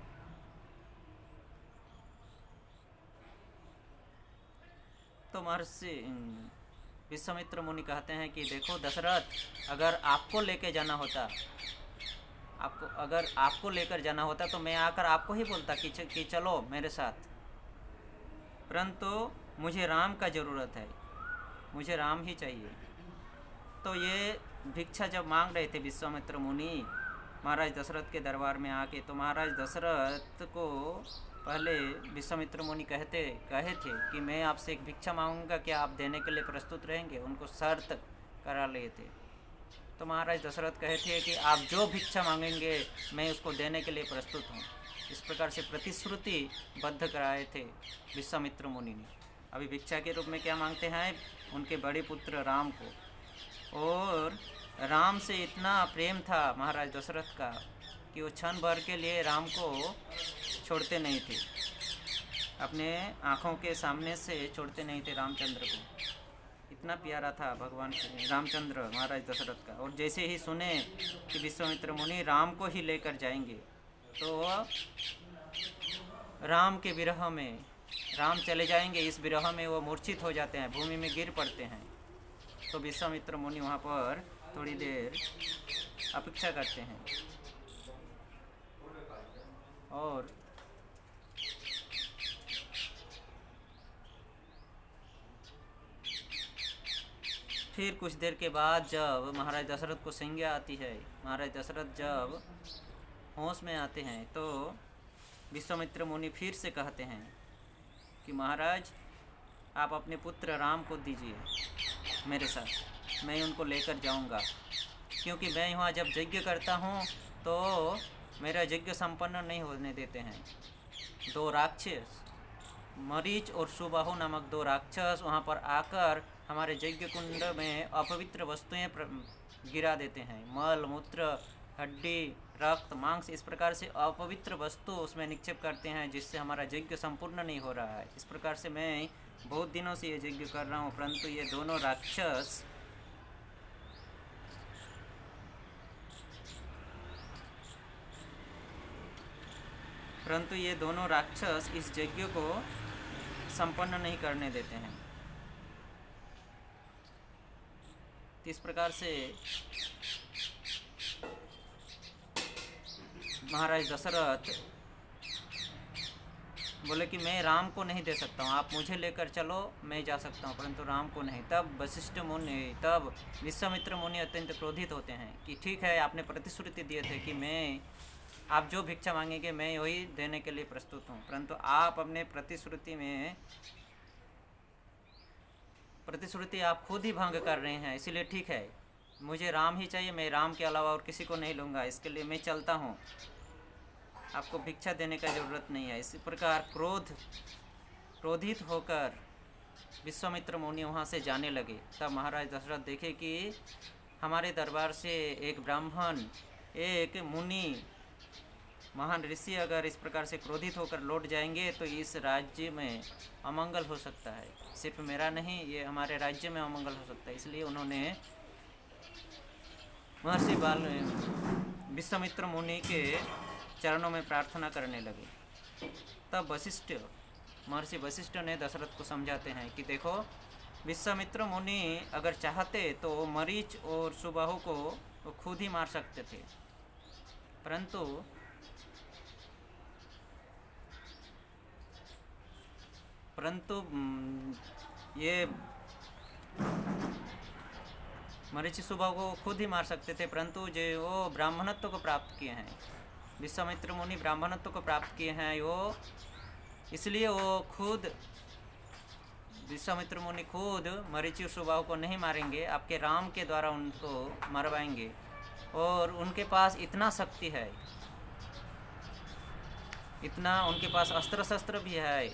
तो महर्षि विश्वामित्र मुनि कहते हैं कि देखो दशरथ, अगर आपको लेके जाना होता, अगर आपको लेकर जाना होता तो मैं आकर आपको ही बोलता कि चलो मेरे साथ, परंतु मुझे राम का ज़रूरत है, मुझे राम ही चाहिए। तो ये भिक्षा जब मांग रहे थे विश्वामित्र मुनि महाराज दशरथ के दरबार में आके, तो महाराज दशरथ को पहले विश्वामित्र मुनि कहे थे कि मैं आपसे एक भिक्षा मांगूंगा, क्या आप देने के लिए प्रस्तुत रहेंगे? उनको शर्त करा लिए थे। तो महाराज दशरथ कहे थे कि आप जो भिक्षा मांगेंगे मैं उसको देने के लिए प्रस्तुत हूँ। इस प्रकार से प्रतिश्रुति बद्ध कराए थे विश्वामित्र मुनि ने। अभी भिक्षा के रूप में क्या मांगते हैं? उनके बड़े पुत्र राम को। और राम से इतना प्रेम था महाराज दशरथ का कि वो क्षण भर के लिए राम को छोड़ते नहीं थे, अपने आँखों के सामने से छोड़ते नहीं थे रामचंद्र को। इतना प्यारा था भगवान रामचंद्र महाराज दशरथ का। और जैसे ही सुने कि विश्वामित्र मुनि राम को ही लेकर जाएंगे, तो राम के विरह में, राम चले जाएंगे इस विरह में वो मूर्छित हो जाते हैं, भूमि में गिर पड़ते हैं। तो विश्वामित्र मुनि वहाँ पर थोड़ी देर अपेक्षा करते हैं और फिर कुछ देर के बाद जब महाराज दशरथ को संज्ञा आती है, महाराज दशरथ जब होश में आते हैं, तो विश्वामित्र मुनि फिर से कहते हैं कि महाराज आप अपने पुत्र राम को दीजिए मेरे साथ, मैं उनको लेकर जाऊंगा, क्योंकि मैं यहाँ जब यज्ञ करता हूँ तो मेरा यज्ञ संपन्न नहीं होने देते हैं। दो राक्षस, मरीच और सुबाहु नामक दो राक्षस वहाँ पर आकर हमारे यज्ञ कुंड में अपवित्र वस्तुएं गिरा देते हैं। मल, मूत्र, हड्डी, रक्त, मांस, इस प्रकार से अपवित्र वस्तु उसमें निक्षेप करते हैं, जिससे हमारा यज्ञ संपूर्ण नहीं हो रहा है। इस प्रकार से मैं बहुत दिनों से ये यज्ञ कर रहा हूँ, परंतु ये दोनों राक्षस इस यज्ञ को संपन्न नहीं करने देते हैं। इस प्रकार से महाराज दशरथ बोले कि मैं राम को नहीं दे सकता हूँ, आप मुझे लेकर चलो, मैं जा सकता हूँ, परंतु राम को नहीं। तब विश्वामित्र मुनि अत्यंत क्रोधित होते हैं कि ठीक है, आपने प्रतिश्रुति दिए थे कि मैं, आप जो भिक्षा मांगेंगे मैं वही देने के लिए प्रस्तुत हूँ, परंतु आप अपने प्रतिश्रुति आप खुद ही भंग कर रहे हैं। इसीलिए ठीक है, मुझे राम ही चाहिए, मैं राम के अलावा और किसी को नहीं लूँगा, इसके लिए मैं चलता हूँ, आपको भिक्षा देने का ज़रूरत नहीं है। इसी प्रकार क्रोधित होकर विश्वामित्र मुनि वहाँ से जाने लगे। तब महाराज दशरथ देखे कि हमारे दरबार से एक ब्राह्मण, एक मुनि, महान ऋषि अगर इस प्रकार से क्रोधित होकर लौट जाएंगे तो इस राज्य में अमंगल हो सकता है। सिर्फ मेरा नहीं, ये हमारे राज्य में अमंगल हो सकता है। इसलिए उन्होंने महर्षि विश्वामित्र मुनि के चरणों में प्रार्थना करने लगे। तब महर्षि वशिष्ठ ने दशरथ को समझाते हैं कि देखो, विश्वामित्र मुनि अगर चाहते तो मरीच और सुबाहु को वो खुद ही मार सकते थे, परंतु ये मरीचि सुबाहु को खुद ही मार सकते थे, परंतु जो वो ब्राह्मणत्व को प्राप्त किए हैं, विश्वामित्र मुनि ब्राह्मणत्व को प्राप्त किए हैं, वो इसलिए विश्वामित्र मुनि खुद मरीचि सुबाहु को नहीं मारेंगे, आपके राम के द्वारा उनको मरवाएंगे। और उनके पास इतना शक्ति है, इतना उनके पास अस्त्र शस्त्र भी है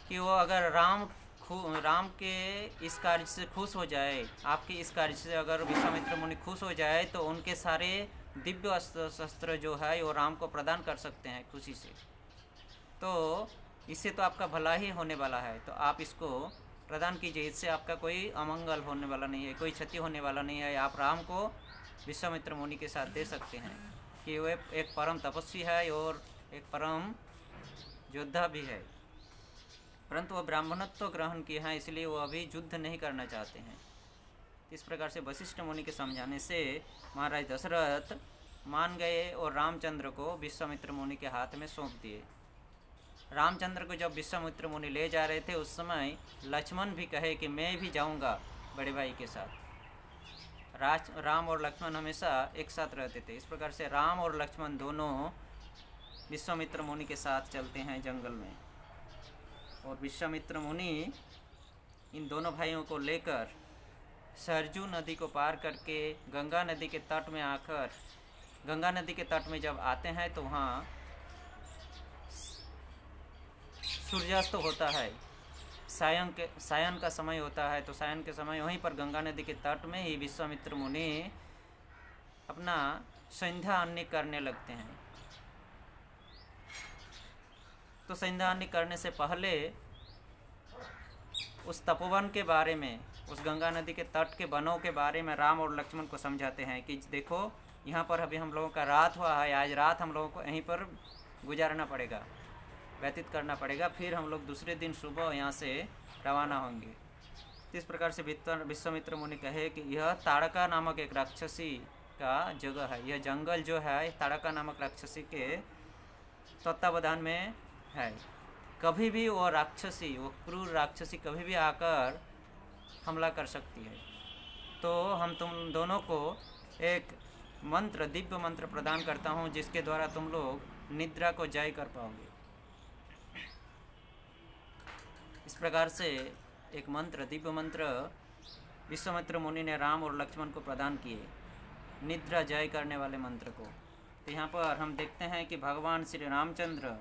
कि वो अगर राम के इस कार्य से खुश हो जाए, आपके इस कार्य से अगर विश्वामित्र मुनि खुश हो जाए, तो उनके सारे दिव्य अस्त्र शस्त्र जो है वो राम को प्रदान कर सकते हैं खुशी से। तो इससे तो आपका भला ही होने वाला है, तो आप इसको प्रदान कीजिए, इससे आपका कोई अमंगल होने वाला नहीं है, कोई क्षति होने वाला नहीं है। आप राम को विश्वामित्र मुनि के साथ दे सकते हैं कि वो एक परम तपस्वी है और एक परम योद्धा भी है। परंतु वह ब्राह्मणत्व ग्रहण किए हैं, इसलिए वो अभी युद्ध नहीं करना चाहते हैं। इस प्रकार से वशिष्ठ मुनि के समझाने से महाराज दशरथ मान गए और रामचंद्र को विश्वामित्र मुनि के हाथ में सौंप दिए। रामचंद्र को जब विश्वामित्र मुनि ले जा रहे थे उस समय लक्ष्मण भी कहे कि मैं भी जाऊंगा बड़े भाई के साथ। राम और लक्ष्मण हमेशा एक साथ रहते थे। इस प्रकार से राम और लक्ष्मण दोनों विश्वामित्र मुनि के साथ चलते हैं जंगल में, और विश्वामित्र मुनि इन दोनों भाइयों को लेकर सरजू नदी को पार करके गंगा नदी के तट में आकर, गंगा नदी के तट में जब आते हैं तो वहाँ सूर्यास्त होता है, सायन का समय होता है। तो सायन के समय वहीं पर गंगा नदी के तट में ही विश्वामित्र मुनि अपना संध्या अन्य करने लगते हैं। तो संध्या अन्य करने से पहले उस तपोवन के बारे में, उस गंगा नदी के तट के वनों के बारे में राम और लक्ष्मण को समझाते हैं कि देखो यहाँ पर अभी हम लोगों का रात हुआ है, आज रात हम लोगों को यहीं पर गुजारना पड़ेगा, व्यतीत करना पड़ेगा, फिर हम लोग दूसरे दिन सुबह यहाँ से रवाना होंगे। इस प्रकार से विश्वामित्र मुनि कहे कि यह ताड़का नामक एक राक्षसी का जगह है, यह जंगल जो है ताड़का नामक राक्षसी के तत्वावधान में है। कभी भी वो राक्षसी, वो क्रूर राक्षसी कभी भी आकर हमला कर सकती है। तो हम तुम दोनों को एक मंत्र, दिव्य मंत्र प्रदान करता हूँ जिसके द्वारा तुम लोग निद्रा को जय कर पाओगे। इस प्रकार से एक मंत्र, दिव्य मंत्र विश्वामित्र मुनि ने राम और लक्ष्मण को प्रदान किए, निद्रा जय करने वाले मंत्र को। तो यहाँ पर हम देखते हैं कि भगवान श्री रामचंद्र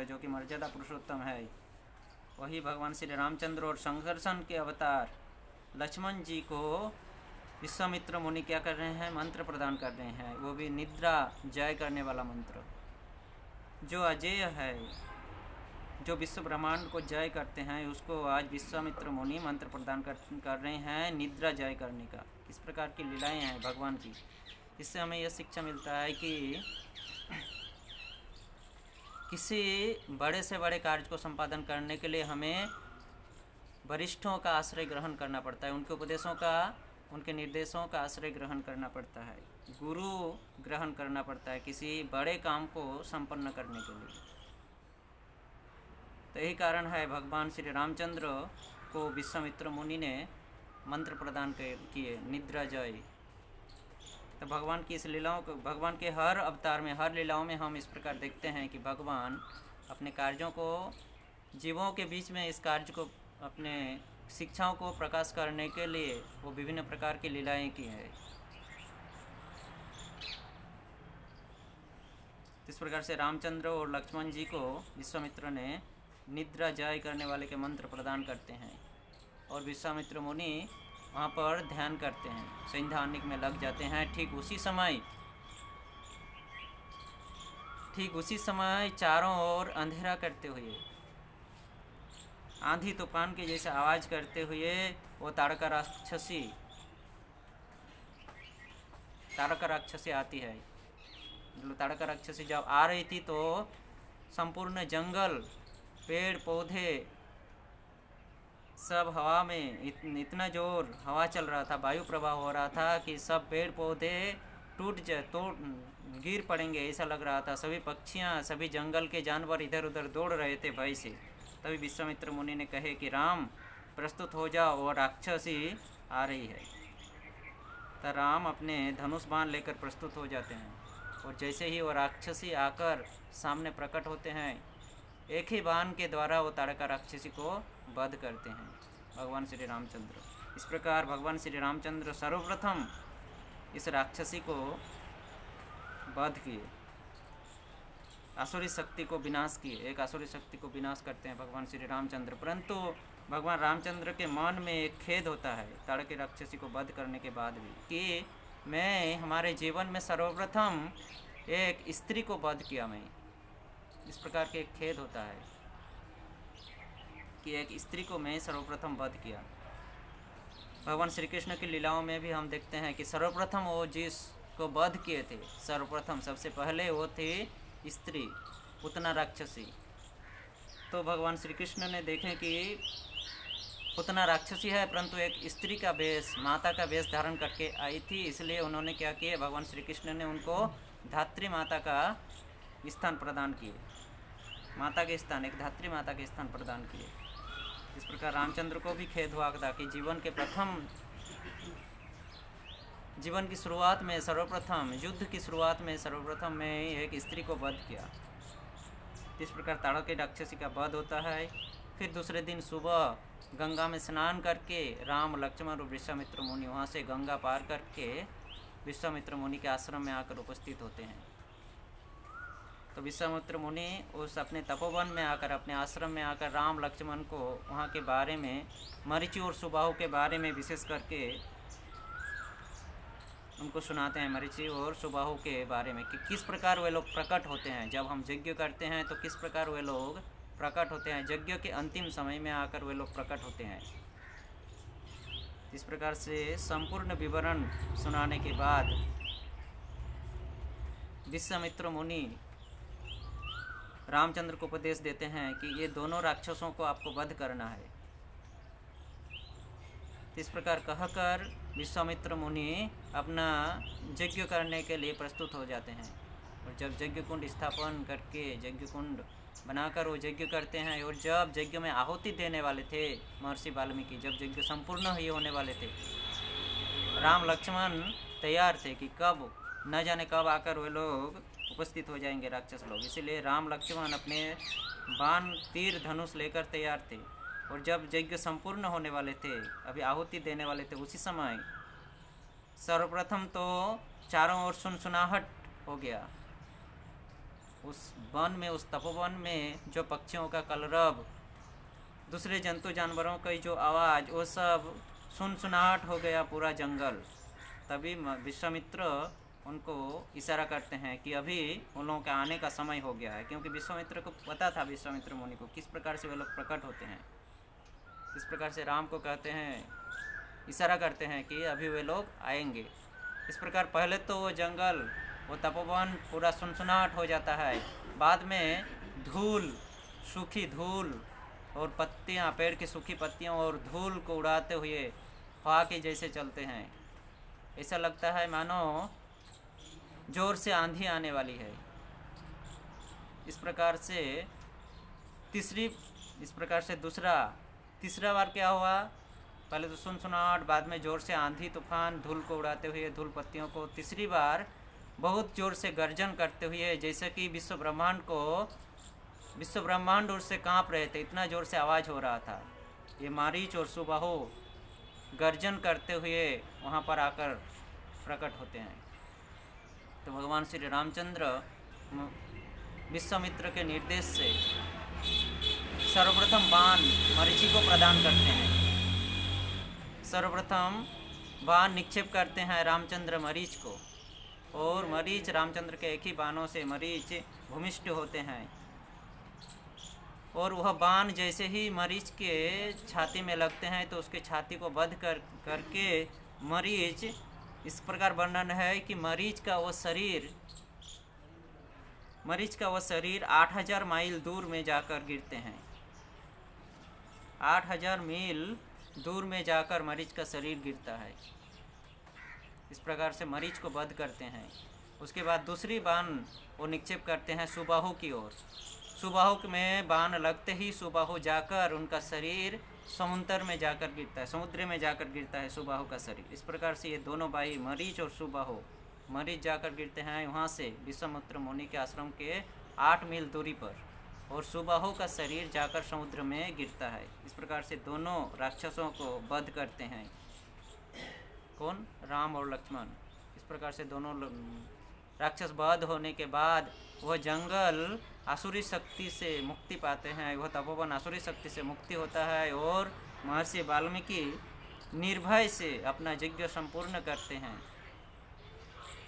जो कि मर्यादा पुरुषोत्तम है, वही भगवान श्री रामचंद्र और संघर्षण के अवतार लक्ष्मण जी को विश्वामित्र मुनि क्या कर रहे हैं, मंत्र प्रदान कर रहे हैं, वो भी निद्रा जय करने वाला मंत्र जो अजेय है, जो विश्व ब्रह्मांड को जय करते हैं, उसको आज विश्वामित्र मुनि मंत्र प्रदान कर रहे हैं निद्रा जय करने का। इस प्रकार की लीलाएं हैं भगवान की। इससे हमें यह शिक्षा मिलता है कि किसी बड़े से बड़े कार्य को संपादन करने के लिए हमें वरिष्ठों का आश्रय ग्रहण करना पड़ता है, उनके उपदेशों का, उनके निर्देशों का आश्रय ग्रहण करना पड़ता है, गुरु ग्रहण करना पड़ता है किसी बड़े काम को संपन्न करने के लिए। तो यही कारण है भगवान श्री रामचंद्र को विश्वामित्र मुनि ने मंत्र प्रदान किए, निद्रा जय। तो भगवान की इस लीलाओं को, भगवान के हर अवतार में, हर लीलाओं में हम इस प्रकार देखते हैं कि भगवान अपने कार्यों को, जीवों के बीच में इस कार्य को, अपने शिक्षाओं को प्रकाश करने के लिए वो विभिन्न प्रकार की लीलाएं की हैं। इस प्रकार से रामचंद्र और लक्ष्मण जी को विश्वामित्र ने निद्रा जय करने वाले के मंत्र प्रदान करते हैं, और विश्वामित्र मुनि वहाँ पर ध्यान करते हैं, संध्यानिक में लग जाते हैं। ठीक उसी समय चारों ओर अंधेरा करते हुए, आंधी तूफान के जैसे आवाज़ करते हुए वो ताड़का राक्षसी आती है। ताड़का राक्षसी जब आ रही थी तो संपूर्ण जंगल, पेड़ पौधे सब हवा में, इतना जोर हवा चल रहा था, वायु प्रवाह हो रहा था कि सब पेड़ पौधे गिर पड़ेंगे ऐसा लग रहा था। सभी पक्षियाँ, सभी जंगल के जानवर इधर उधर दौड़ रहे थे भय से। तभी विश्वामित्र मुनि ने कहे कि राम प्रस्तुत हो जाओ, वो राक्षसी आ रही है। तो राम अपने धनुष बाण लेकर प्रस्तुत हो जाते हैं, और जैसे ही वो राक्षसी आकर सामने प्रकट होते हैं, एक ही बाण के द्वारा वो ताड़का राक्षसी को वध करते हैं भगवान श्री रामचंद्र। इस प्रकार भगवान श्री रामचंद्र सर्वप्रथम इस राक्षसी को वध किए, आसुरी शक्ति को विनाश किए। एक आसुरी शक्ति को विनाश करते हैं भगवान श्री रामचंद्र। परंतु भगवान रामचंद्र के मन में एक खेद होता है ताड़का राक्षसी को वध करने के बाद भी, कि मैं हमारे जीवन में सर्वप्रथम एक स्त्री को वध किया। मैं इस प्रकार के एक खेद होता है कि एक स्त्री को मैं सर्वप्रथम वध किया। भगवान श्री कृष्ण की लीलाओं में भी हम देखते हैं कि सर्वप्रथम वो जिसको वध किए थे, सर्वप्रथम सबसे पहले वो थे स्त्री, पूतना राक्षसी। तो भगवान श्री कृष्ण ने देखें कि पुतना राक्षसी है, परंतु एक स्त्री का वेश, माता का वेश धारण करके आई थी, इसलिए उन्होंने क्या किया, भगवान श्री कृष्ण ने उनको धात्री माता का स्थान प्रदान किए, माता के स्थान, एक धात्री माता के स्थान प्रदान किए। इस प्रकार रामचंद्र को भी खेद हुआ था कि जीवन की शुरुआत में सर्वप्रथम, युद्ध की शुरुआत में सर्वप्रथम मैं एक स्त्री को वध किया। इस प्रकार ताड़की राक्षसी का वध होता है। फिर दूसरे दिन सुबह गंगा में स्नान करके राम, लक्ष्मण और विश्वामित्र मुनि वहाँ से गंगा पार करके विश्वामित्र मुनि के आश्रम में आकर उपस्थित होते हैं। तो विश्वामित्र मुनि उस अपने तपोवन में आकर, अपने आश्रम में आकर राम, लक्ष्मण को वहाँ के बारे में, मरीचि और सुबाहु के बारे में विशेष करके उनको सुनाते हैं, मरीचि और सुबाहु के बारे में कि किस प्रकार वे लोग प्रकट होते हैं। जब हम यज्ञ करते हैं तो किस प्रकार वे लोग प्रकट होते हैं, यज्ञ के अंतिम समय में आकर वे लोग प्रकट होते हैं। इस प्रकार से संपूर्ण विवरण सुनाने के बाद विश्वामित्र मुनि रामचंद्र को उपदेश देते हैं कि ये दोनों राक्षसों को आपको वध करना है। इस प्रकार कहकर विश्वामित्र मुनि अपना यज्ञ करने के लिए प्रस्तुत हो जाते हैं। और जब यज्ञ कुंड स्थापन करके, यज्ञ कुंड बनाकर वो यज्ञ करते हैं, और जब यज्ञ में आहुति देने वाले थे महर्षि वाल्मीकि, जब यज्ञ संपूर्ण ही होने वाले थे, राम लक्ष्मण तैयार थे कि कब, न जाने कब आकर वे लोग उपस्थित हो जाएंगे राक्षस लोग। इसीलिए राम लक्ष्मण अपने बाण, तीर, धनुष लेकर तैयार थे। और जब यज्ञ संपूर्ण होने वाले थे, अभी आहुति देने वाले थे, उसी समय सर्वप्रथम तो चारों ओर सुनसुनाहट हो गया। उस वन में, उस तपोवन में जो पक्षियों का कलरव, दूसरे जंतु जानवरों की जो आवाज़, वो सब सुनसुनाहट हो गया पूरा जंगल। तभी विश्वामित्र उनको इशारा करते हैं कि अभी उन लोगों के आने का समय हो गया है, क्योंकि विश्वामित्र को पता था, विश्वामित्र मुनि को, किस प्रकार से वे लोग प्रकट होते हैं। इस प्रकार से राम को कहते हैं, इशारा करते हैं कि अभी वे लोग आएंगे। इस प्रकार पहले तो वो जंगल, वो तपोवन पूरा सुनसुनाहट हो जाता है, बाद में धूल, सूखी धूल और पत्तियाँ, पेड़ की सूखी पत्तियों और धूल को उड़ाते हुए हवा के जैसे चलते हैं। ऐसा लगता है मानो जोर से आंधी आने वाली है। इस प्रकार से तीसरा बार क्या हुआ, पहले तो सुनसुनाहट, बाद में जोर से आंधी तूफान, धूल को उड़ाते हुए, धूल पत्तियों को। तीसरी बार बहुत जोर से गर्जन करते हुए, जैसे कि विश्व ब्रह्मांड उससे काँप रहे थे, इतना जोर से आवाज़ हो रहा था। ये मारीच और सुबाहु गर्जन करते हुए वहाँ पर आकर प्रकट होते हैं। तो भगवान श्री रामचंद्र विश्वामित्र के निर्देश से सर्वप्रथम बाण मरीचि को प्रदान करते हैं। सर्वप्रथम बाण निक्षेप करते हैं रामचंद्र मरीच को, और मरीच, रामचंद्र के एक ही बाणों से मरीच भूमिष्ठ होते हैं। और वह बाण जैसे ही मरीच के छाती में लगते हैं तो उसके छाती को बंद करके मरीच, इस प्रकार वर्णन है कि मरीच का वो शरीर 8000 मील दूर में जाकर गिरते हैं। 8000 मील दूर में जाकर मरीच का शरीर गिरता है। इस प्रकार से मरीच को वध करते हैं। उसके बाद दूसरी बाण वो निक्षेप करते हैं सुबाहु की ओर। सुबाहु में बाण लगते ही सुबाहु जाकर उनका शरीर समुद्र में जाकर गिरता है सुबाहु का शरीर। इस प्रकार से ये दोनों भाई मरीच और सुबाहु, मरीच जाकर गिरते हैं वहाँ से विश्वामित्र मुनि के आश्रम के 8 मील दूरी पर, और सुबाहु का शरीर जाकर समुद्र में गिरता है। इस प्रकार से दोनों राक्षसों को वध करते हैं। कौन? राम और लक्ष्मण। इस प्रकार से दोनों राक्षस वध होने के बाद वह जंगल आसुरी शक्ति से मुक्ति पाते हैं, वह तपोवन आसुरी शक्ति से मुक्ति होता है, और महर्षि वाल्मीकि निर्भय से अपना यज्ञ संपूर्ण करते हैं।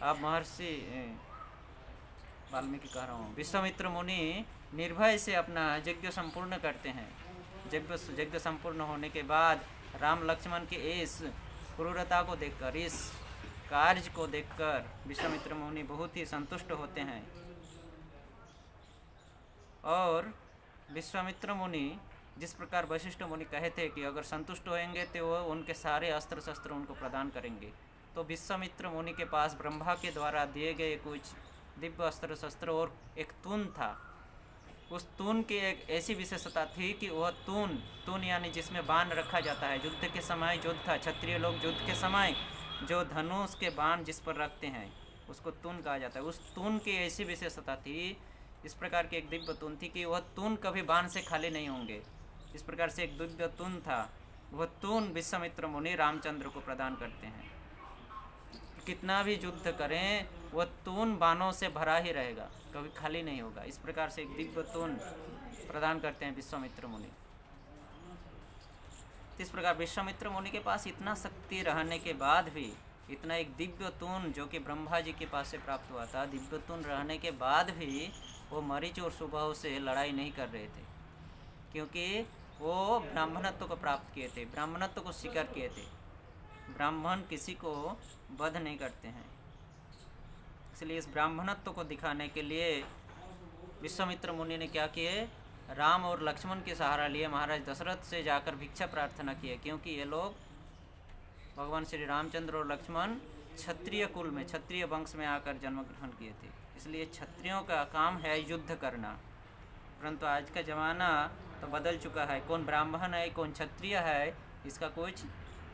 अब महर्षि वाल्मीकि कह रहा हूँ, विश्वामित्र मुनि निर्भय से अपना यज्ञ संपूर्ण करते हैं। यज्ञ संपूर्ण होने के बाद राम लक्ष्मण की इस क्रूरता को देखकर, इस कार्य को देखकर विश्वामित्र मुनि बहुत ही संतुष्ट होते हैं, और विश्वामित्र मुनि जिस प्रकार वशिष्ठ मुनि कहे थे कि अगर संतुष्ट होंगे तो वो उनके सारे अस्त्र शस्त्र उनको प्रदान करेंगे, तो विश्वामित्र मुनि के पास ब्रह्मा के द्वारा दिए गए कुछ दिव्य अस्त्र शस्त्र और एक तून था। उस तून की एक ऐसी विशेषता थी कि वह तून यानी जिसमें बाण रखा जाता है, युद्ध के समय योद्धा क्षत्रिय लोग युद्ध के समय जो धनुष के बाण जिस पर रखते हैं उसको तून कहा जाता है। उस तून की ऐसी विशेषता थी, इस प्रकार की एक दिव्य तून थी कि वह तून कभी बाण से खाली नहीं होंगे। इस प्रकार से एक दिव्य तून था, वह तून विश्वामित्र मुनि रामचंद्र को प्रदान करते हैं। कितना भी युद्ध करें वह तून बाणों से भरा ही रहेगा, कभी खाली नहीं होगा। इस प्रकार से एक दिव्य तून प्रदान करते हैं विश्वामित्र मुनि। इस प्रकार विश्वामित्र मुनि के पास इतना शक्ति रहने के बाद भी, इतना एक दिव्य तून जो कि ब्रह्मा जी के पास से प्राप्त हुआ था, दिव्य तून रहने के बाद भी वो मरीच और सुबाहु से लड़ाई नहीं कर रहे थे, क्योंकि वो ब्राह्मणत्व को प्राप्त किए थे, ब्राह्मणत्व को स्वीकार किए थे। ब्राह्मण किसी को वध नहीं करते हैं, इसलिए इस ब्राह्मणत्व को दिखाने के लिए विश्वामित्र मुनि ने क्या किए, राम और लक्ष्मण के सहारा लिए महाराज दशरथ से जाकर भिक्षा प्रार्थना किए, क्योंकि ये लोग भगवान श्री रामचंद्र और लक्ष्मण क्षत्रिय कुल में, क्षत्रिय वंश में आकर जन्म ग्रहण किए थे, इसलिए क्षत्रियों का काम है युद्ध करना। परंतु आज का ज़माना तो बदल चुका है, कौन ब्राह्मण है कौन क्षत्रिय है इसका कुछ,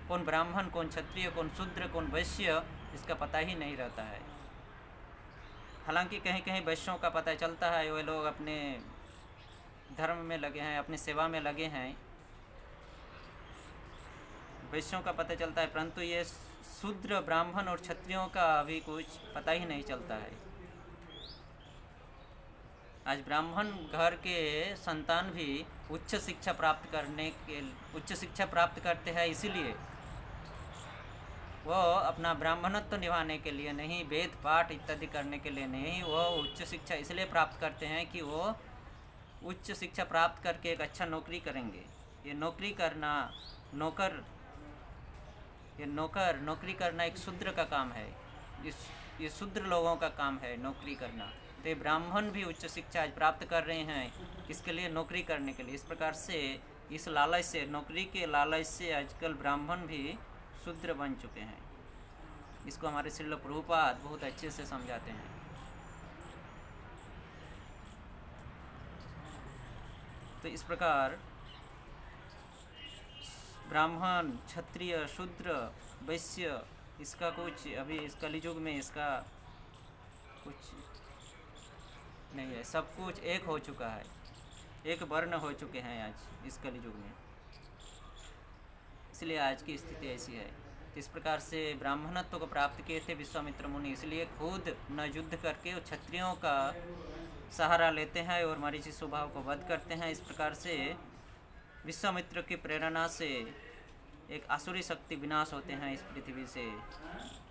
कौन ब्राह्मण कौन क्षत्रिय कौन शूद्र कौन वैश्य इसका पता ही नहीं रहता है। हालांकि कहीं कहीं वैश्यों का पता चलता है, वे लोग अपने धर्म में लगे हैं, अपनी सेवा में लगे हैं, वैश्यों का पता चलता है, परंतु ये शूद्र ब्राह्मण और क्षत्रियों का अभी कुछ पता ही नहीं चलता है। आज ब्राह्मण घर के संतान भी उच्च शिक्षा प्राप्त करते हैं, इसीलिए वो अपना ब्राह्मणत्व निभाने के लिए नहीं, वेद पाठ इत्यादि करने के लिए नहीं, वो उच्च शिक्षा इसलिए प्राप्त करते हैं कि वो उच्च शिक्षा प्राप्त करके एक अच्छा नौकरी करेंगे। ये नौकरी करना, नौकरी करना एक शूद्र का काम है, ये शूद्र लोगों का काम है नौकरी करना। तो ये ब्राह्मण भी उच्च शिक्षा आज प्राप्त कर रहे हैं, किसके लिए, नौकरी करने के लिए। इस प्रकार से इस लालच से, नौकरी के लालच से आजकल ब्राह्मण भी शूद्र बन चुके हैं। इसको हमारे श्रील प्रभुपाद बहुत अच्छे से समझाते हैं। तो इस प्रकार ब्राह्मण क्षत्रिय शूद्र वैश्य इसका कुछ अभी इस कलियुग में इसका कुछ नहीं है, सब कुछ एक हो चुका है, एक वर्ण हो चुके हैं आज इस कलियुग में, इसलिए आज की स्थिति ऐसी है। इस प्रकार से ब्राह्मणत्व को प्राप्त किए थे विश्वामित्र मुनि, इसलिए खुद न युद्ध करके वो क्षत्रियों का सहारा लेते हैं और मरीचि स्वभाव को वध करते हैं। इस प्रकार से विश्वामित्र की प्रेरणा से एक आसुरी शक्ति विनाश होते हैं इस पृथ्वी से।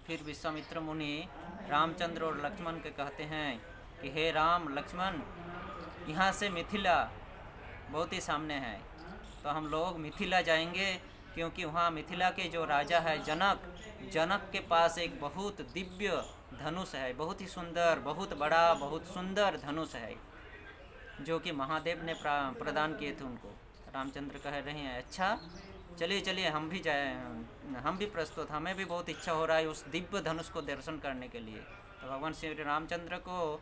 फिर विश्वामित्र मुनि रामचंद्र और लक्ष्मण के कहते हैं कि हे राम लक्ष्मण, यहाँ से मिथिला बहुत ही सामने है, तो हम लोग मिथिला जाएंगे, क्योंकि वहाँ मिथिला के जो राजा है जनक के पास एक बहुत दिव्य धनुष है, बहुत ही सुंदर, बहुत बड़ा, बहुत सुंदर धनुष है, जो कि महादेव ने प्रदान किए थे उनको। रामचंद्र कह रहे हैं अच्छा चलिए चलिए हम भी जाए, हम भी प्रस्तुत, हमें भी बहुत इच्छा हो रहा है उस दिव्य धनुष को दर्शन करने के लिए। तो भगवान श्री रामचंद्र को,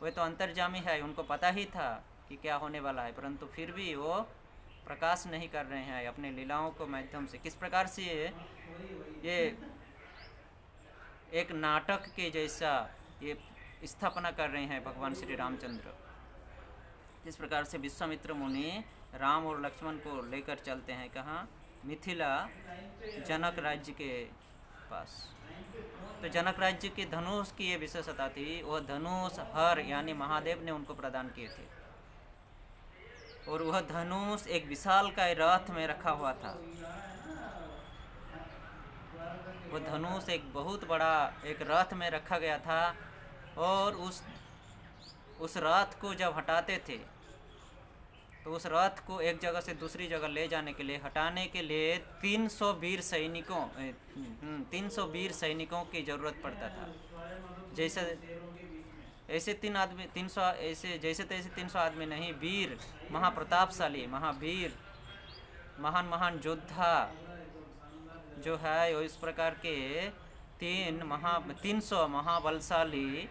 वे तो अंतर्जामी है, उनको पता ही था कि क्या होने वाला है, परंतु फिर भी वो प्रकाश नहीं कर रहे हैं अपने लीलाओं को माध्यम से। किस प्रकार से ये एक नाटक के जैसा ये स्थापना कर रहे हैं भगवान श्री रामचंद्र। इस प्रकार से विश्वामित्र मुनि राम और लक्ष्मण को लेकर चलते हैं कहाँ, मिथिला, जनक राज्य के पास। तो जनक राज्य के धनुष की ये विशेषता थी, वह धनुष हर यानी महादेव ने उनको प्रदान किए थे, और वह धनुष एक विशाल का रथ में रखा हुआ था। वह धनुष एक बहुत बड़ा एक रथ में रखा गया था, और उस रथ को जब हटाते थे तो उस रथ को एक जगह से दूसरी जगह ले जाने के लिए, हटाने के लिए 300 वीर सैनिकों की ज़रूरत पड़ता था। ऐसे 300 आदमी, 300 ऐसे जैसे तैसे 300 आदमी नहीं, वीर, महाप्रतापशाली, महावीर, महान महान योद्धा जो है वो इस प्रकार के 300 महाबलशाली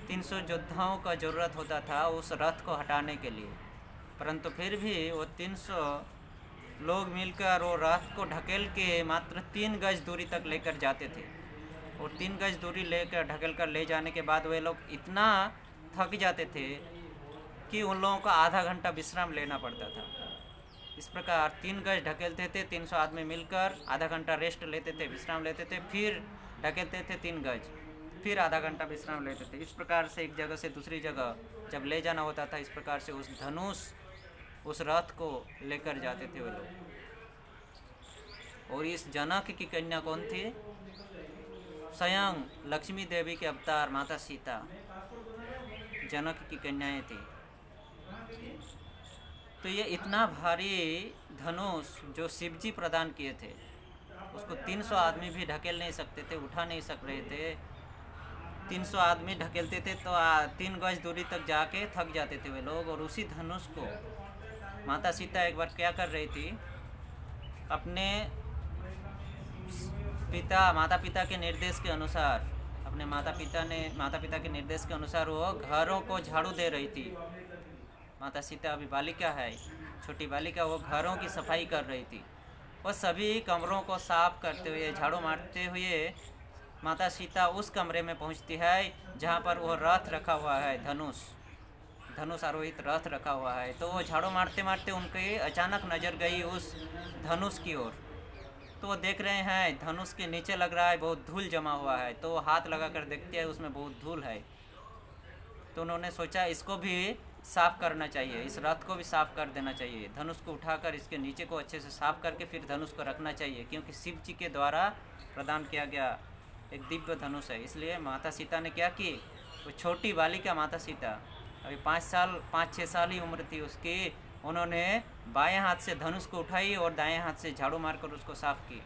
300 योद्धाओं का ज़रूरत होता था उस रथ को हटाने के लिए। परंतु फिर भी वो 300 लोग मिलकर वो रथ को ढकेल के मात्र 3 गज दूरी तक लेकर जाते थे। और 3 गज दूरी लेकर ढकेल कर ले जाने के बाद वे लोग इतना थक जाते थे कि उन लोगों को आधा घंटा विश्राम लेना पड़ता था। इस प्रकार 3 गज ढकेलते थे, 300 आदमी मिलकर आधा घंटा रेस्ट लेते थे, विश्राम लेते थे, फिर ढकेलते थे 3 गज, फिर आधा घंटा विश्राम लेते थे। इस प्रकार से एक जगह से दूसरी जगह जब ले जाना होता था, इस प्रकार से उस धनुष, उस रथ को लेकर जाते थे वो लोग। और इस जनक की कन्या कौन थी? स्वयं लक्ष्मी देवी के अवतार माता सीता जनक की कन्याएं थी। तो ये इतना भारी धनुष जो शिव जी प्रदान किए थे, उसको 300 आदमी भी ढकेल नहीं सकते थे, उठा नहीं सक रहे थे। 300 आदमी ढकेलते थे तो 3 गज दूरी तक जाके थक जाते थे वे लोग। और उसी धनुष को माता सीता एक बार क्या कर रही थी, अपने माता पिता के निर्देश के अनुसार, अपने माता पिता के निर्देश के अनुसार वो घरों को झाड़ू दे रही थी। माता सीता अभी बालिका है, छोटी बालिका, वो घरों की सफाई कर रही थी। वो सभी कमरों को साफ करते हुए, झाड़ू मारते हुए माता सीता उस कमरे में पहुंचती है जहां पर वो रथ रखा हुआ है, धनुष आरोहित रथ रखा हुआ है। तो वो झाड़ू मारते मारते उनकी अचानक नज़र गई उस धनुष की ओर। तो वो देख रहे हैं धनुष के नीचे लग रहा है बहुत धूल जमा हुआ है। तो वो हाथ लगा कर देखते हैं, उसमें बहुत धूल है। तो उन्होंने सोचा इसको भी साफ़ करना चाहिए, इस रथ को भी साफ़ कर देना चाहिए। धनुष को उठाकर इसके नीचे को अच्छे से साफ़ करके फिर धनुष को रखना चाहिए, क्योंकि शिव जी के द्वारा प्रदान किया गया एक दिव्य धनुष है। इसलिए माता सीता ने क्या की, वो छोटी बालिका माता सीता, अभी 5-6 साल ही उम्र थी उसकी, उन्होंने बाएं हाथ से धनुष को उठाई और दाएं हाथ से झाड़ू मारकर उसको साफ़ की।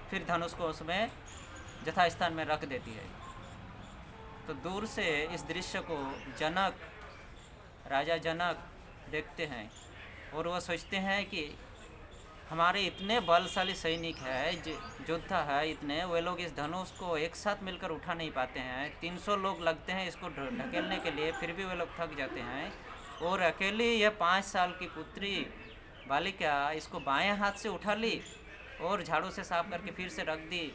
फिर धनुष को उसमें यथास्थान में रख देती है। तो दूर से इस दृश्य को राजा जनक देखते हैं और वह सोचते हैं कि हमारे इतने बलशाली सैनिक है, योद्धा है इतने, वे लोग इस धनुष को एक साथ मिलकर उठा नहीं पाते हैं। 300 लोग लगते हैं इसको ढकेलने के लिए, फिर भी वे लोग थक जाते हैं। और अकेली यह 5 साल की पुत्री बालिका इसको बाएं हाथ से उठा ली और झाड़ू से साफ करके फिर से रख दी।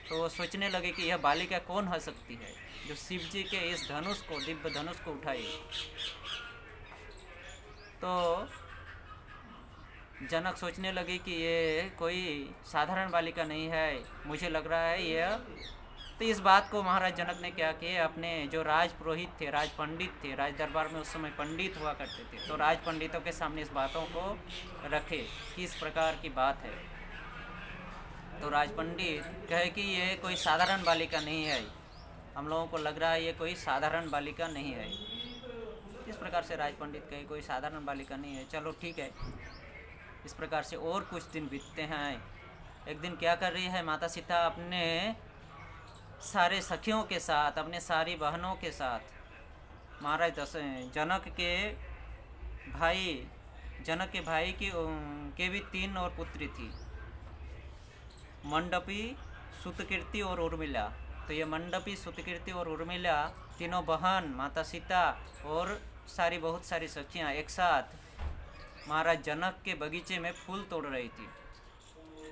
तो वो सोचने लगे कि यह बालिका कौन हो सकती है जो शिव जी के इस धनुष को, दिव्य धनुष को उठाई। तो जनक सोचने लगे कि ये कोई साधारण बालिका नहीं है, मुझे लग रहा है यह। तो इस बात को महाराज जनक ने क्या किया, अपने जो राज पुरोहित थे, राज पंडित थे, राज दरबार में उस समय पंडित हुआ करते थे, तो राज पंडितों के सामने इस बातों को रखे कि इस प्रकार की बात है। तो राज पंडित कहे कि ये कोई साधारण बालिका नहीं है, हम लोगों को लग रहा है ये कोई साधारण बालिका नहीं है। इस प्रकार से राज पंडित कहे कोई साधारण बालिका नहीं है, चलो ठीक है। इस प्रकार से और कुछ दिन बीतते हैं। एक दिन क्या कर रही है माता सीता, अपने सारे सखियों के साथ, अपने सारी बहनों के साथ, महाराज जनक के भाई के भी 3 और पुत्री थी, मंडपी, सुतकीर्ति और उर्मिला। तो ये मंडपी, सुतकीर्ति और उर्मिला तीनों बहन माता सीता और बहुत सारी सखियाँ एक साथ महाराज जनक के बगीचे में फूल तोड़ रही थी।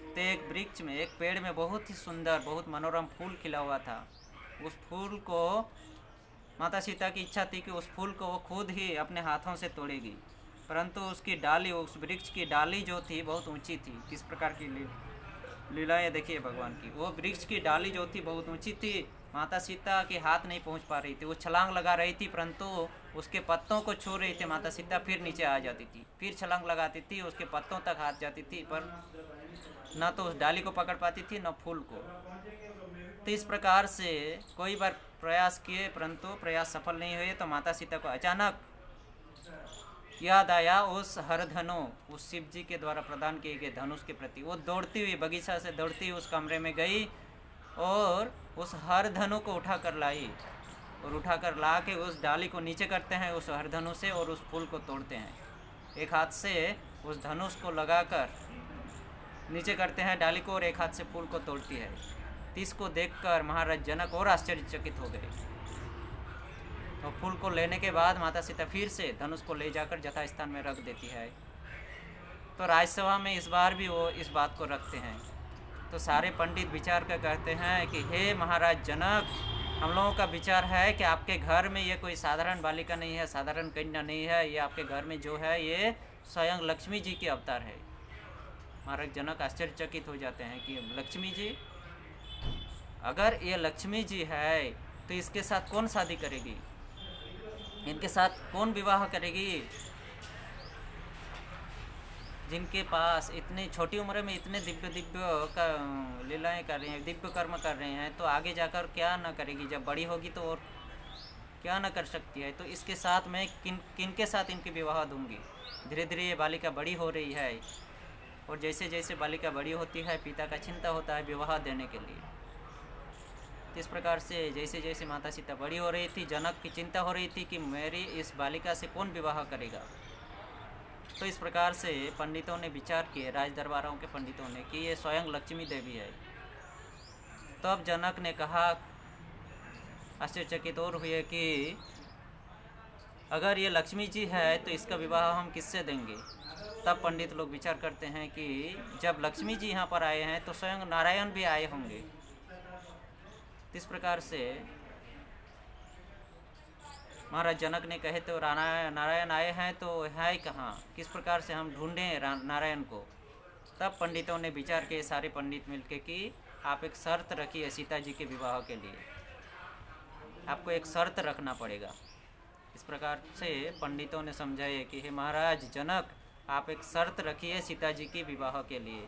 तो एक वृक्ष में, एक पेड़ में बहुत ही सुंदर, बहुत मनोरम फूल खिला हुआ था। उस फूल को माता सीता की इच्छा थी कि उस फूल को वो खुद ही अपने हाथों से तोड़ेगी, परंतु उसकी डाली, उस वृक्ष की डाली जो थी बहुत ऊंची थी। किस प्रकार की लीलाएं देखिए भगवान की। वो वृक्ष की डाली जो थी बहुत ऊंची थी, माता सीता के हाथ नहीं पहुंच पा रही थी। वो छलांग लगा रही थी, परंतु उसके पत्तों को छू रही थी माता सीता, फिर नीचे आ जाती थी, फिर छलांग लगाती थी, उसके पत्तों तक हाथ जाती थी, पर न तो उस डाली को पकड़ पाती थी न फूल को। तो इस प्रकार से कई बार प्रयास किए, परंतु प्रयास सफल नहीं हुए। तो माता सीता को अचानक याद आया उस हरधनु, उस शिव जी के द्वारा प्रदान किए गए धनुष के प्रति। वो दौड़ती हुई, बगीचा से दौड़ती हुई उस कमरे में गई और उस हरधनु को उठा कर लाई और उठाकर ला के उस डाली को नीचे करते हैं उस हरधनुष से और उस फूल को तोड़ते हैं। एक हाथ से उस धनुष को लगाकर नीचे करते हैं डाली को और एक हाथ से फूल को तोड़ती है। तो इसको देखकर महाराज जनक और आश्चर्यचकित हो गए। तो फूल को लेने के बाद माता सीता फिर से धनुष को ले जाकर यथास्थान में रख देती है। तो राजसभा में इस बार भी वो इस बात को रखते हैं। तो सारे पंडित विचार कर कहते हैं कि हे महाराज जनक, हम लोगों का विचार है कि आपके घर में ये कोई साधारण बालिका नहीं है, साधारण कन्या नहीं है, ये आपके घर में जो है ये स्वयं लक्ष्मी जी के अवतार है। महाराज जनक आश्चर्यचकित हो जाते हैं कि लक्ष्मी जी, अगर ये लक्ष्मी जी है तो इसके साथ कौन शादी करेगी, इनके साथ कौन विवाह करेगी, जिनके पास इतनी छोटी उम्र में इतने दिव्य लीलाएं कर रही हैं, दिव्य कर्म कर रहे हैं, तो आगे जाकर क्या न करेगी, जब बड़ी होगी तो और क्या न कर सकती है। तो इसके साथ मैं किनके साथ इनके विवाह दूंगी। धीरे धीरे ये बालिका बड़ी हो रही है और जैसे जैसे बालिका बड़ी होती है पिता का चिंता होता है विवाह देने के लिए। तो इस प्रकार से जैसे जैसे माता सीता बड़ी हो रही थी, जनक की चिंता हो रही थी कि मेरी इस बालिका से कौन विवाह करेगा। तो इस प्रकार से पंडितों ने विचार किए, राज दरबारों के पंडितों ने, कि ये स्वयं लक्ष्मी देवी है। तब जनक ने कहा, आश्चर्यचकित और हुए कि अगर ये लक्ष्मी जी है तो इसका विवाह हम किससे देंगे। तब पंडित लोग विचार करते हैं कि जब लक्ष्मी जी यहाँ पर आए हैं तो स्वयं नारायण भी आए होंगे। इस प्रकार से महाराज जनक ने कहे तो नारायण आए हैं तो है कहाँ, किस प्रकार से हम ढूंढें नारायण को। तब पंडितों ने विचार किए, सारे पंडित मिलके, कि आप एक शर्त रखिए सीता जी के विवाह के लिए, आपको एक शर्त रखना पड़ेगा। इस प्रकार से पंडितों ने समझाए कि हे महाराज जनक, आप एक शर्त रखिए सीता जी के विवाह के लिए।